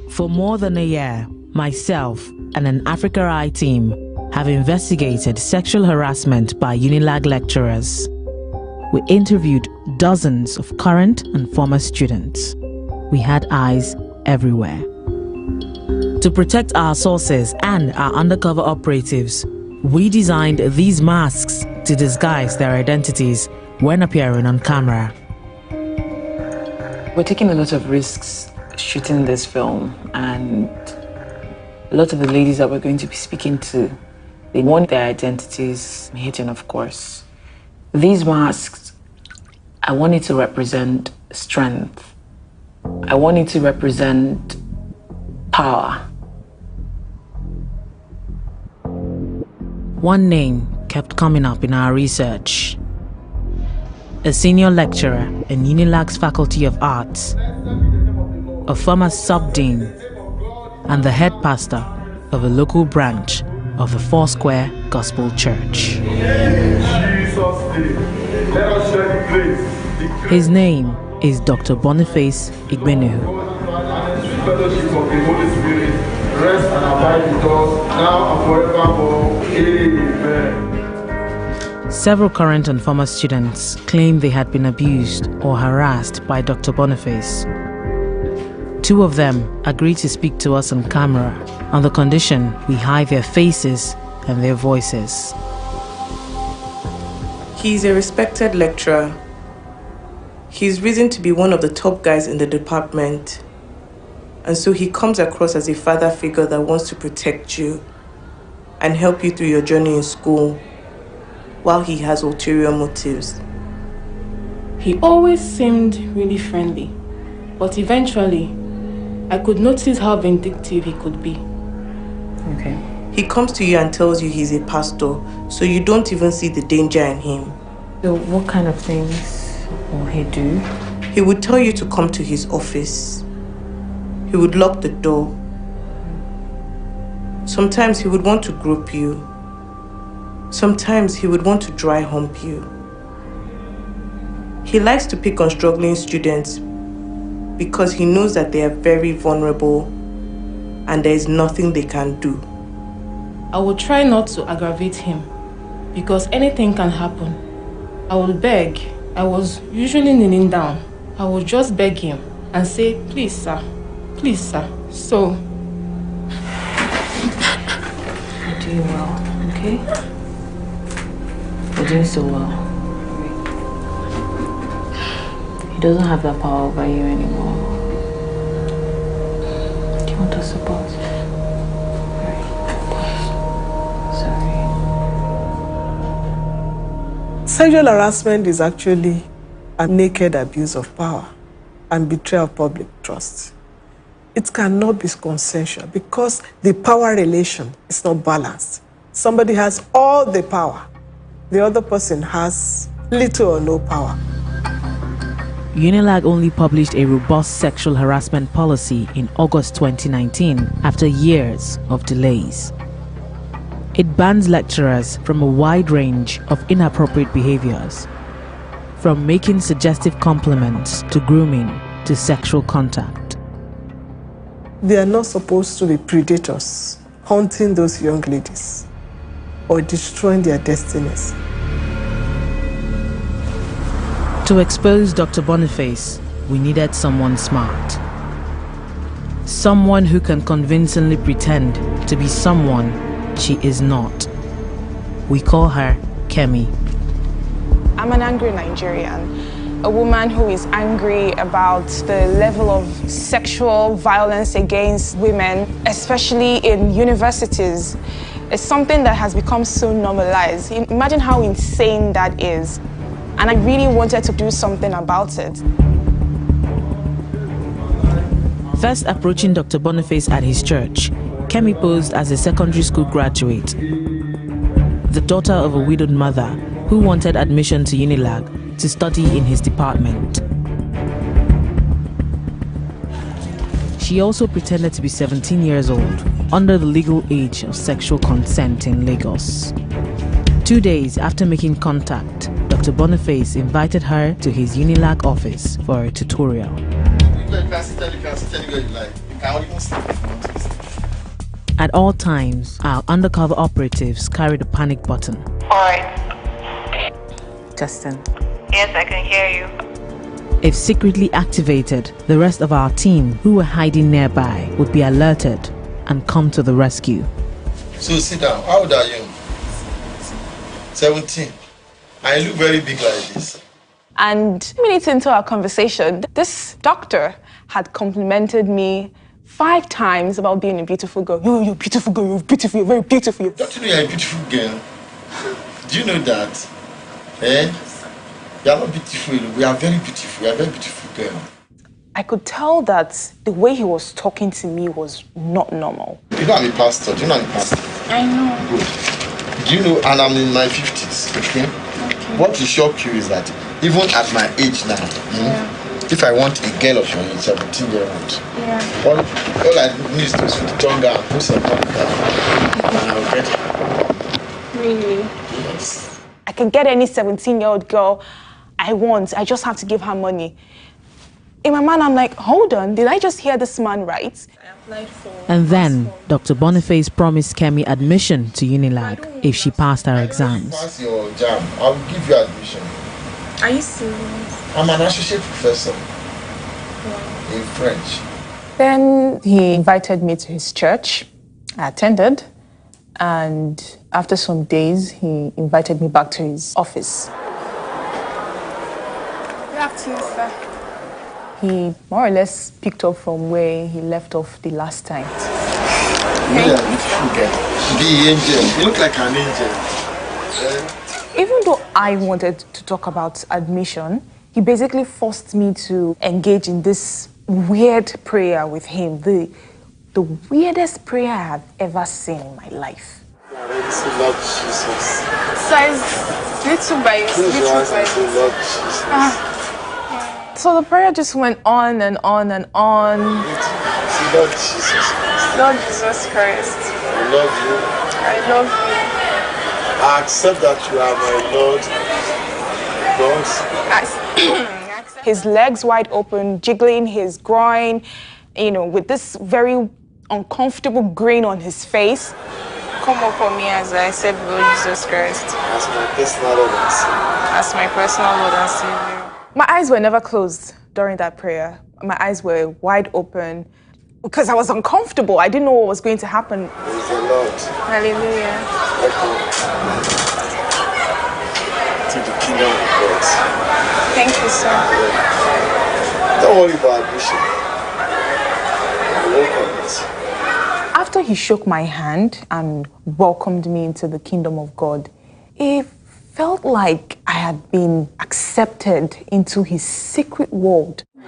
For more than a year, myself and an Africa Eye team have investigated sexual harassment by UNILAG lecturers. We interviewed dozens of current and former students. We had eyes everywhere. To protect our sources and our undercover operatives, we designed these masks to disguise their identities when appearing on camera. We're taking a lot of risks shooting this film, and a lot of the ladies that we're going to be speaking to, they want their identities hidden, of course. These masks, I want it to represent strength. I want it to represent power. One name kept coming up in our research. A senior lecturer in UNILAG's Faculty of Arts, a former sub-dean, and the head pastor of a local branch of the Foursquare Gospel Church. His name is Dr. Boniface Igbeneghu. Fellowship of the Holy Spirit rest and abide with us now and forevermore. Amen. Several current and former students claim they had been abused or harassed by Dr. Boniface. Two of them agreed to speak to us on camera on the condition we hide their faces and their voices. He's a respected lecturer. He's risen to be one of the top guys in the department. And so he comes across as a father figure that wants to protect you and help you through your journey in school, while he has ulterior motives. He always seemed really friendly, but eventually, I could notice how vindictive he could be. Okay. He comes to you and tells you he's a pastor, so you don't even see the danger in him. So what kind of things will he do? He would tell you to come to his office. He would lock the door. Sometimes he would want to grope you. Sometimes he would want to dry hump you. He likes to pick on struggling students because he knows that they are very vulnerable and there is nothing they can do. I will try not to aggravate him because anything can happen. I will beg. I was usually kneeling down. I will just beg him and say, please sir, please sir. So, you're doing well, okay? You're doing so well. He doesn't have that power over you anymore. Do you want to support? Sorry. Sexual harassment is actually a naked abuse of power and betrayal of public trust. It cannot be consensual because the power relation is not balanced. Somebody has all the power. The other person has little or no power. UNILAG only published a robust sexual harassment policy in August 2019 after years of delays. It bans lecturers from a wide range of inappropriate behaviors, from making suggestive compliments to grooming to sexual contact. They are not supposed to be predators, hunting those young ladies or destroying their destinies. To expose Dr. Boniface, we needed someone smart. Someone who can convincingly pretend to be someone she is not. We call her Kemi. I'm an angry Nigerian, a woman who is angry about the level of sexual violence against women, especially in universities. It's something that has become so normalized. Imagine how insane that is. And I really wanted to do something about it. First approaching Dr. Boniface at his church, Kemi posed as a secondary school graduate, the daughter of a widowed mother who wanted admission to UNILAG to study in his department. She also pretended to be 17 years old, under the legal age of sexual consent in Lagos. 2 days after making contact, Dr. Boniface invited her to his UNILAG office for a tutorial. At all times, our undercover operatives carried a panic button. Alright. Testing. Yes, I can hear you. If secretly activated, the rest of our team, who were hiding nearby, would be alerted and come to the rescue. So sit down. How old are you? 17. I look very big like this. And minutes into our conversation, this doctor had complimented me 5 times about being a beautiful girl. You're a beautiful girl, you're beautiful, you're very beautiful. Don't you know you're a beautiful girl? Do you know that? Eh? You are not beautiful, we are very beautiful, you are a very beautiful girl. I could tell that the way he was talking to me was not normal. You know I'm a pastor, do you know I'm a pastor? I know. Good. Do you know, and I'm in my 50s, okay? What will shock you is that even at my age now, if I want a girl of your age, 17-year-old, all I need is to switch tongue and put some tongue and I'll get her. Really? Yes. I can get any 17-year-old girl I want. I just have to give her money. In my mind, I'm like, hold on, did I just hear this man right? And then, Dr. Boniface promised Kemi admission to UNILAG if she passed her exams. Pass your jam, I will give you admission. Are you serious? I'm an associate professor in French. Then he invited me to his church. I attended. And after some days, he invited me back to his office. Good afternoon, sir. He more or less picked up from where he left off the last time. Yeah, beautiful girl. The angel. You look like an angel. Even though I wanted to talk about admission, he basically forced me to engage in this weird prayer with him. The weirdest prayer I have ever seen in my life. Lord Jesus. So it's little by little. Lord Jesus. So the prayer just went on and on and on. Lord Jesus. Lord Jesus Christ. I love you. I love you. I accept that you are my Lord. God. His legs wide open, jiggling his groin, with this very uncomfortable grin on his face. Come upon me as I said, Lord Jesus Christ. As my personal Lord and Savior. As my personal Lord and Savior. My eyes were never closed during that prayer. My eyes were wide open because I was uncomfortable. I didn't know what was going to happen. Praise the Lord. Hallelujah. To the kingdom of God. Thank you, sir. Don't worry about admission. Welcome it. After he shook my hand and welcomed me into the kingdom of God, it felt like I had been accepted into his secret world. And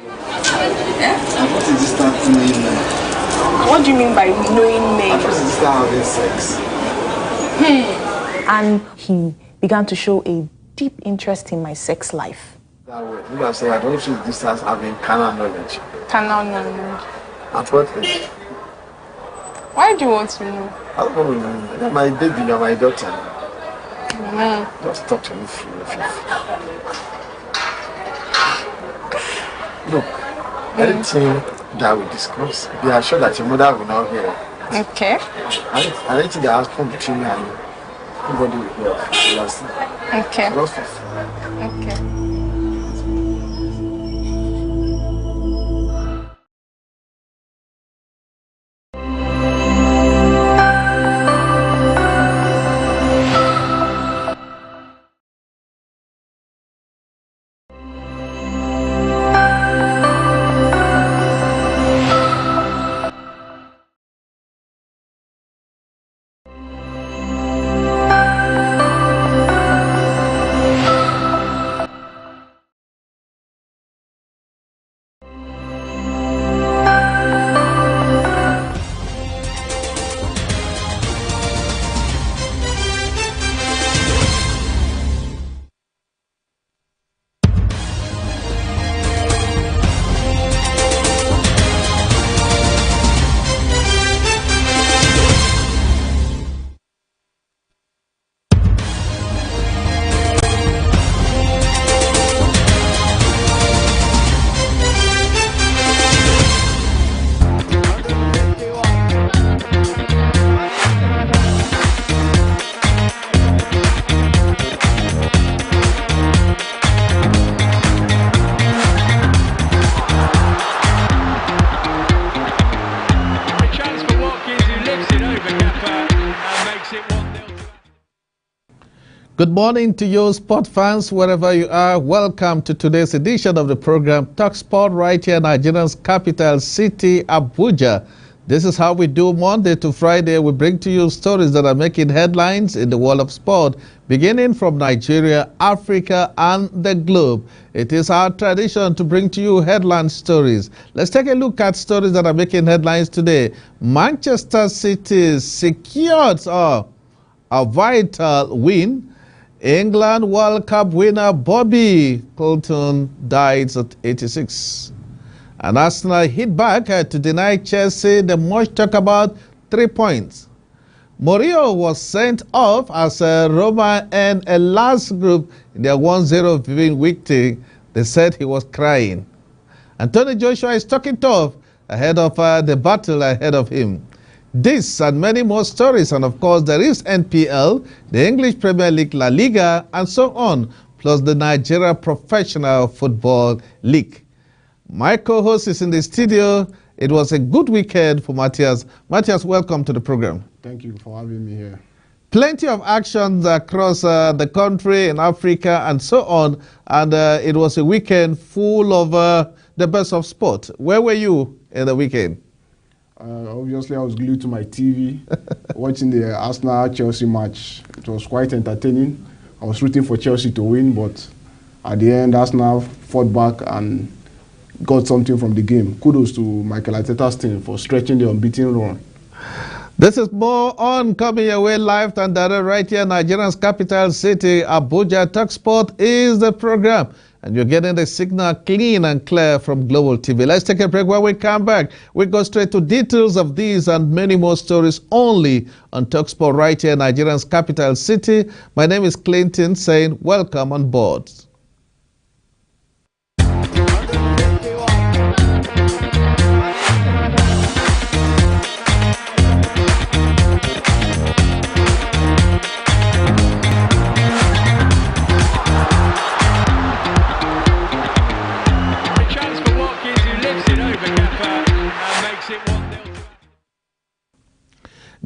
what is this start knowing men? What do you mean by knowing men? What is this start having sex? And he began to show a deep interest in my sex life. That way. You know, so I don't think this starts having carnal knowledge. Carnal knowledge. At what age? Why do you want to know? I don't know. You're my baby, you're my daughter. Mm. Just talk to me free. Look, anything that we discuss. Be assured that your mother will not hear. Okay. I think that has between me and you. Nobody will hear. Okay. Okay. Good morning to you sport fans wherever you are. Welcome to today's edition of the program Talk Sport right here in Nigeria's capital city, Abuja. This is how we do Monday to Friday. We bring to you stories that are making headlines in the world of sport, beginning from Nigeria, Africa, and the globe. It is our tradition to bring to you headline stories. Let's take a look at stories that are making headlines today. Manchester City secured a vital win. England World Cup winner Bobby Charlton dies at 86. And Arsenal hit back to deny Chelsea the much talk about 3 points. Mourinho was sent off as Roma and a last group in their 1-0 viewing victory. They said he was crying. Anthony Joshua is talking tough ahead of the battle ahead of him. This and many more stories, and of course there is NPL, the English Premier League, La Liga, and so on, plus the Nigeria Professional Football League. My co-host is in the studio. It was a good weekend for Matthias. Matthias, welcome to the program. Thank you for having me here. Plenty of actions across the country, in Africa, and so on, and it was a weekend full of the best of sport. Where were you in the weekend? Obviously, I was glued to my TV, watching the Arsenal-Chelsea match. It was quite entertaining. I was rooting for Chelsea to win, but at the end, Arsenal fought back and got something from the game. Kudos to Mikel Arteta's team for stretching the unbeaten run. This is more on coming your way live and direct right here in Nigeria's capital city, Abuja. Talk Sport is the program. And you're getting the signal clean and clear from Global TV. Let's take a break. When we come back, we go straight to details of these and many more stories only on TalkSport right here in Nigeria's capital city. My name is Clinton saying welcome on board.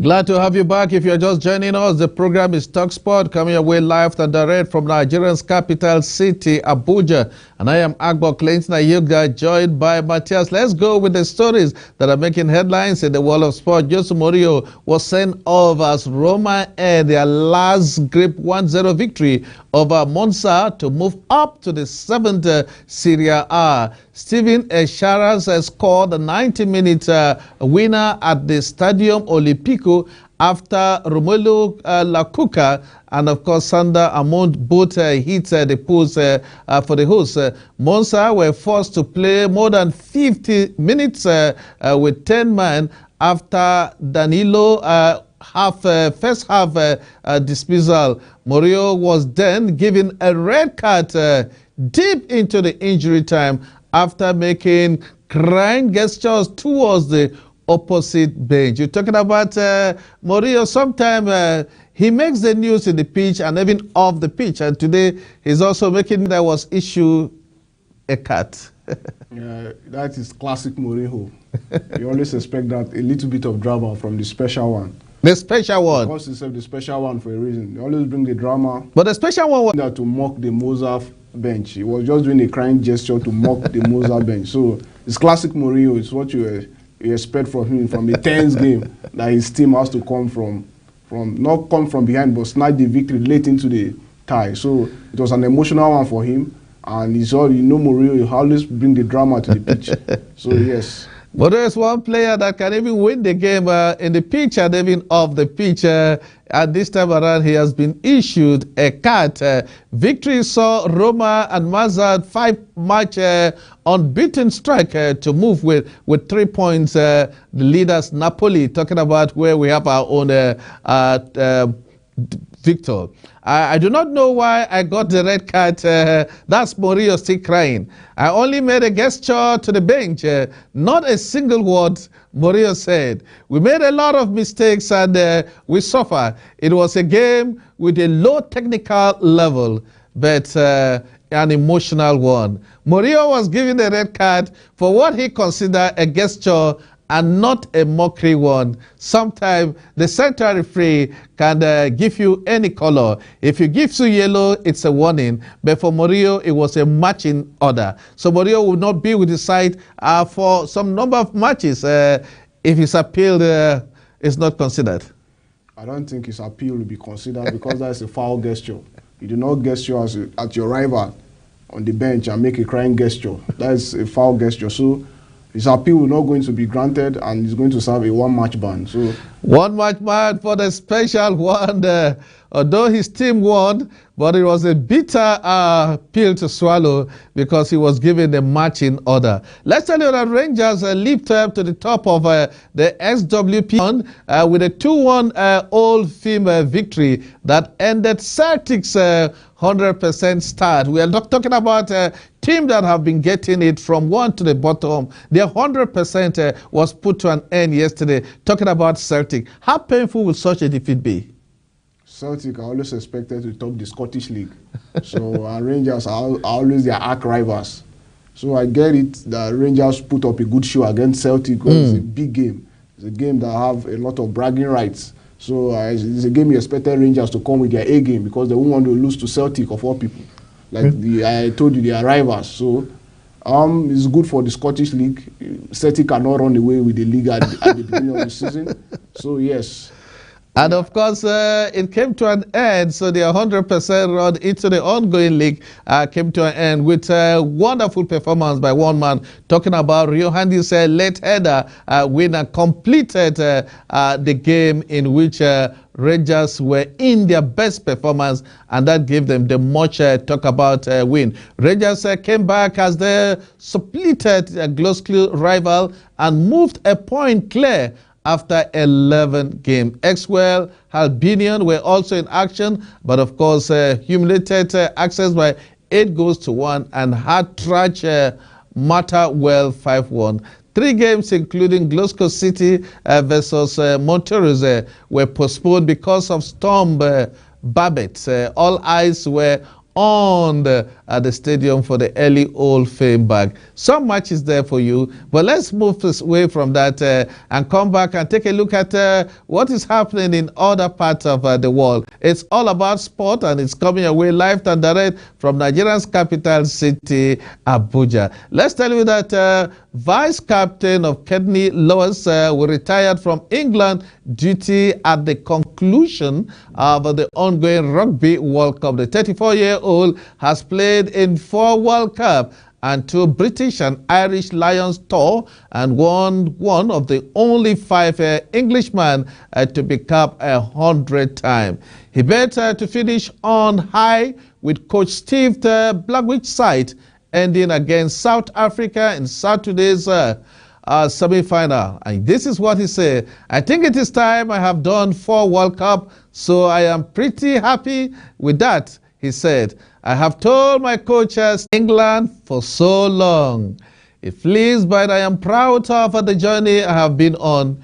Glad to have you back. If you're just joining us, the program is Talk Sport, coming your way live and direct from Nigeria's capital city, Abuja. And I am Agbo Clinton Ayuga, joined by Matthias. Let's go with the stories that are making headlines in the world of sport. Jose Mourinho was sent off as Roma and their last grip 1-0 victory over Monza to move up to the 7th Serie A. Steven Charas scored a 90-minute winner at the Stadium Olimpico after Romelu Lukaku and, of course, Sander Amund both hit the post for the hosts. Monza were forced to play more than 50 minutes with 10 men after Danilo first half dismissal. Mourinho was then given a red card deep into the injury time after making crying gestures towards the opposite bench. You're talking about Murillo. Sometimes he makes the news in the pitch and even off the pitch. And today he's also making that was issue a cut. Yeah, that is classic Mourinho. You always expect that a little bit of drama from the special one. The special one. Because he said the special one for a reason. They always bring the drama. But the special one was that to mock the Mozart bench. He was just doing a crying gesture to mock the Mozart bench. So it's classic Mourinho. It's what you expect from him from a tense game that his team has to come from not come from behind but snatch the victory late into the tie. So it was an emotional one for him. And he's all, Mourinho, you always bring the drama to the pitch. So, yes. But there's one player that can even win the game in the pitch and even off the pitch. And this time around, he has been issued a cut. Victory saw Roma and Mazda 5-match unbeaten streak to move with 3 points. The leaders, Napoli, talking about where we have our own Victor. I do not know why I got the red card. That's Murillo still crying. I only made a gesture to the bench. Not a single word Murillo said. We made a lot of mistakes and we suffered. It was a game with a low technical level, but an emotional one. Murillo was given a red card for what he considered a gesture and not a mockery one. Sometimes the central referee can give you any color. If he gives you yellow, it's a warning. But for Murillo, it was a matching order. So Murillo will not be with the side for some number of matches if his appeal is not considered. I don't think his appeal will be considered because that's a foul gesture. You do not gesture at your rival on the bench and make a crying gesture. That's a foul gesture. So his appeal will not going to be granted and he's going to serve a one-match ban. So 1 match ban for the special one. Although his team won, but it was a bitter pill to swallow because he was given the matching order. Let's tell you that Rangers leaped up to the top of the SWP with a 2-1 Old Firm victory that ended Celtic's 100% start. We are not talking about a team that have been getting it from one to the bottom. Their 100% was put to an end yesterday. Talking about Celtic. How painful will such a defeat be? Celtic are always expected to top the Scottish League. So Rangers are always their arch rivals. So I get it that Rangers put up a good show against Celtic because it's a big game. It's a game that have a lot of bragging rights. So it's a game you expected Rangers to come with their A game because they won't want to lose to Celtic of all people. Like I told you, they are rivals. So it's good for the Scottish League. Celtic cannot run away with the league at the beginning of the season. So yes. And of course, it came to an end. So the 100% run into the ongoing league came to an end with a wonderful performance by one man. Talking about Rio Handy's late header winner completed the game in which Rangers were in their best performance, and that gave them the much talk about win. Rangers came back as they suppleted a Glasgow rival and moved a point clear after 11 games. Exwell, Albinian were also in action, but of course humiliated access by 8-1 and had trash Matterwell 5-1. 3 games, including Glasgow City versus Montrose, were postponed because of Storm Babbitt. All eyes were on at the stadium for the early Old Firm bag. Some matches there for you, but let's move away from that and come back and take a look at what is happening in other parts of the world. It's all about sport, and it's coming away live and direct from Nigeria's capital city, Abuja. Let's tell you that Vice Captain of Kenny Lewis will retire from England duty at the conclusion of the ongoing Rugby World Cup. The 34-year-old has played in 4 World Cups and 2 British and Irish Lions tour and won one of the only 5 Englishmen to be capped 100 times. He bet to finish on high with Coach Steve Blackwich's side, ending against South Africa in Saturday's semi-final. And this is what he said: "I think it is time. I have done 4 World Cup, so I am pretty happy with that," he said. "I have told my coaches England for so long." It flees, but I am proud of the journey I have been on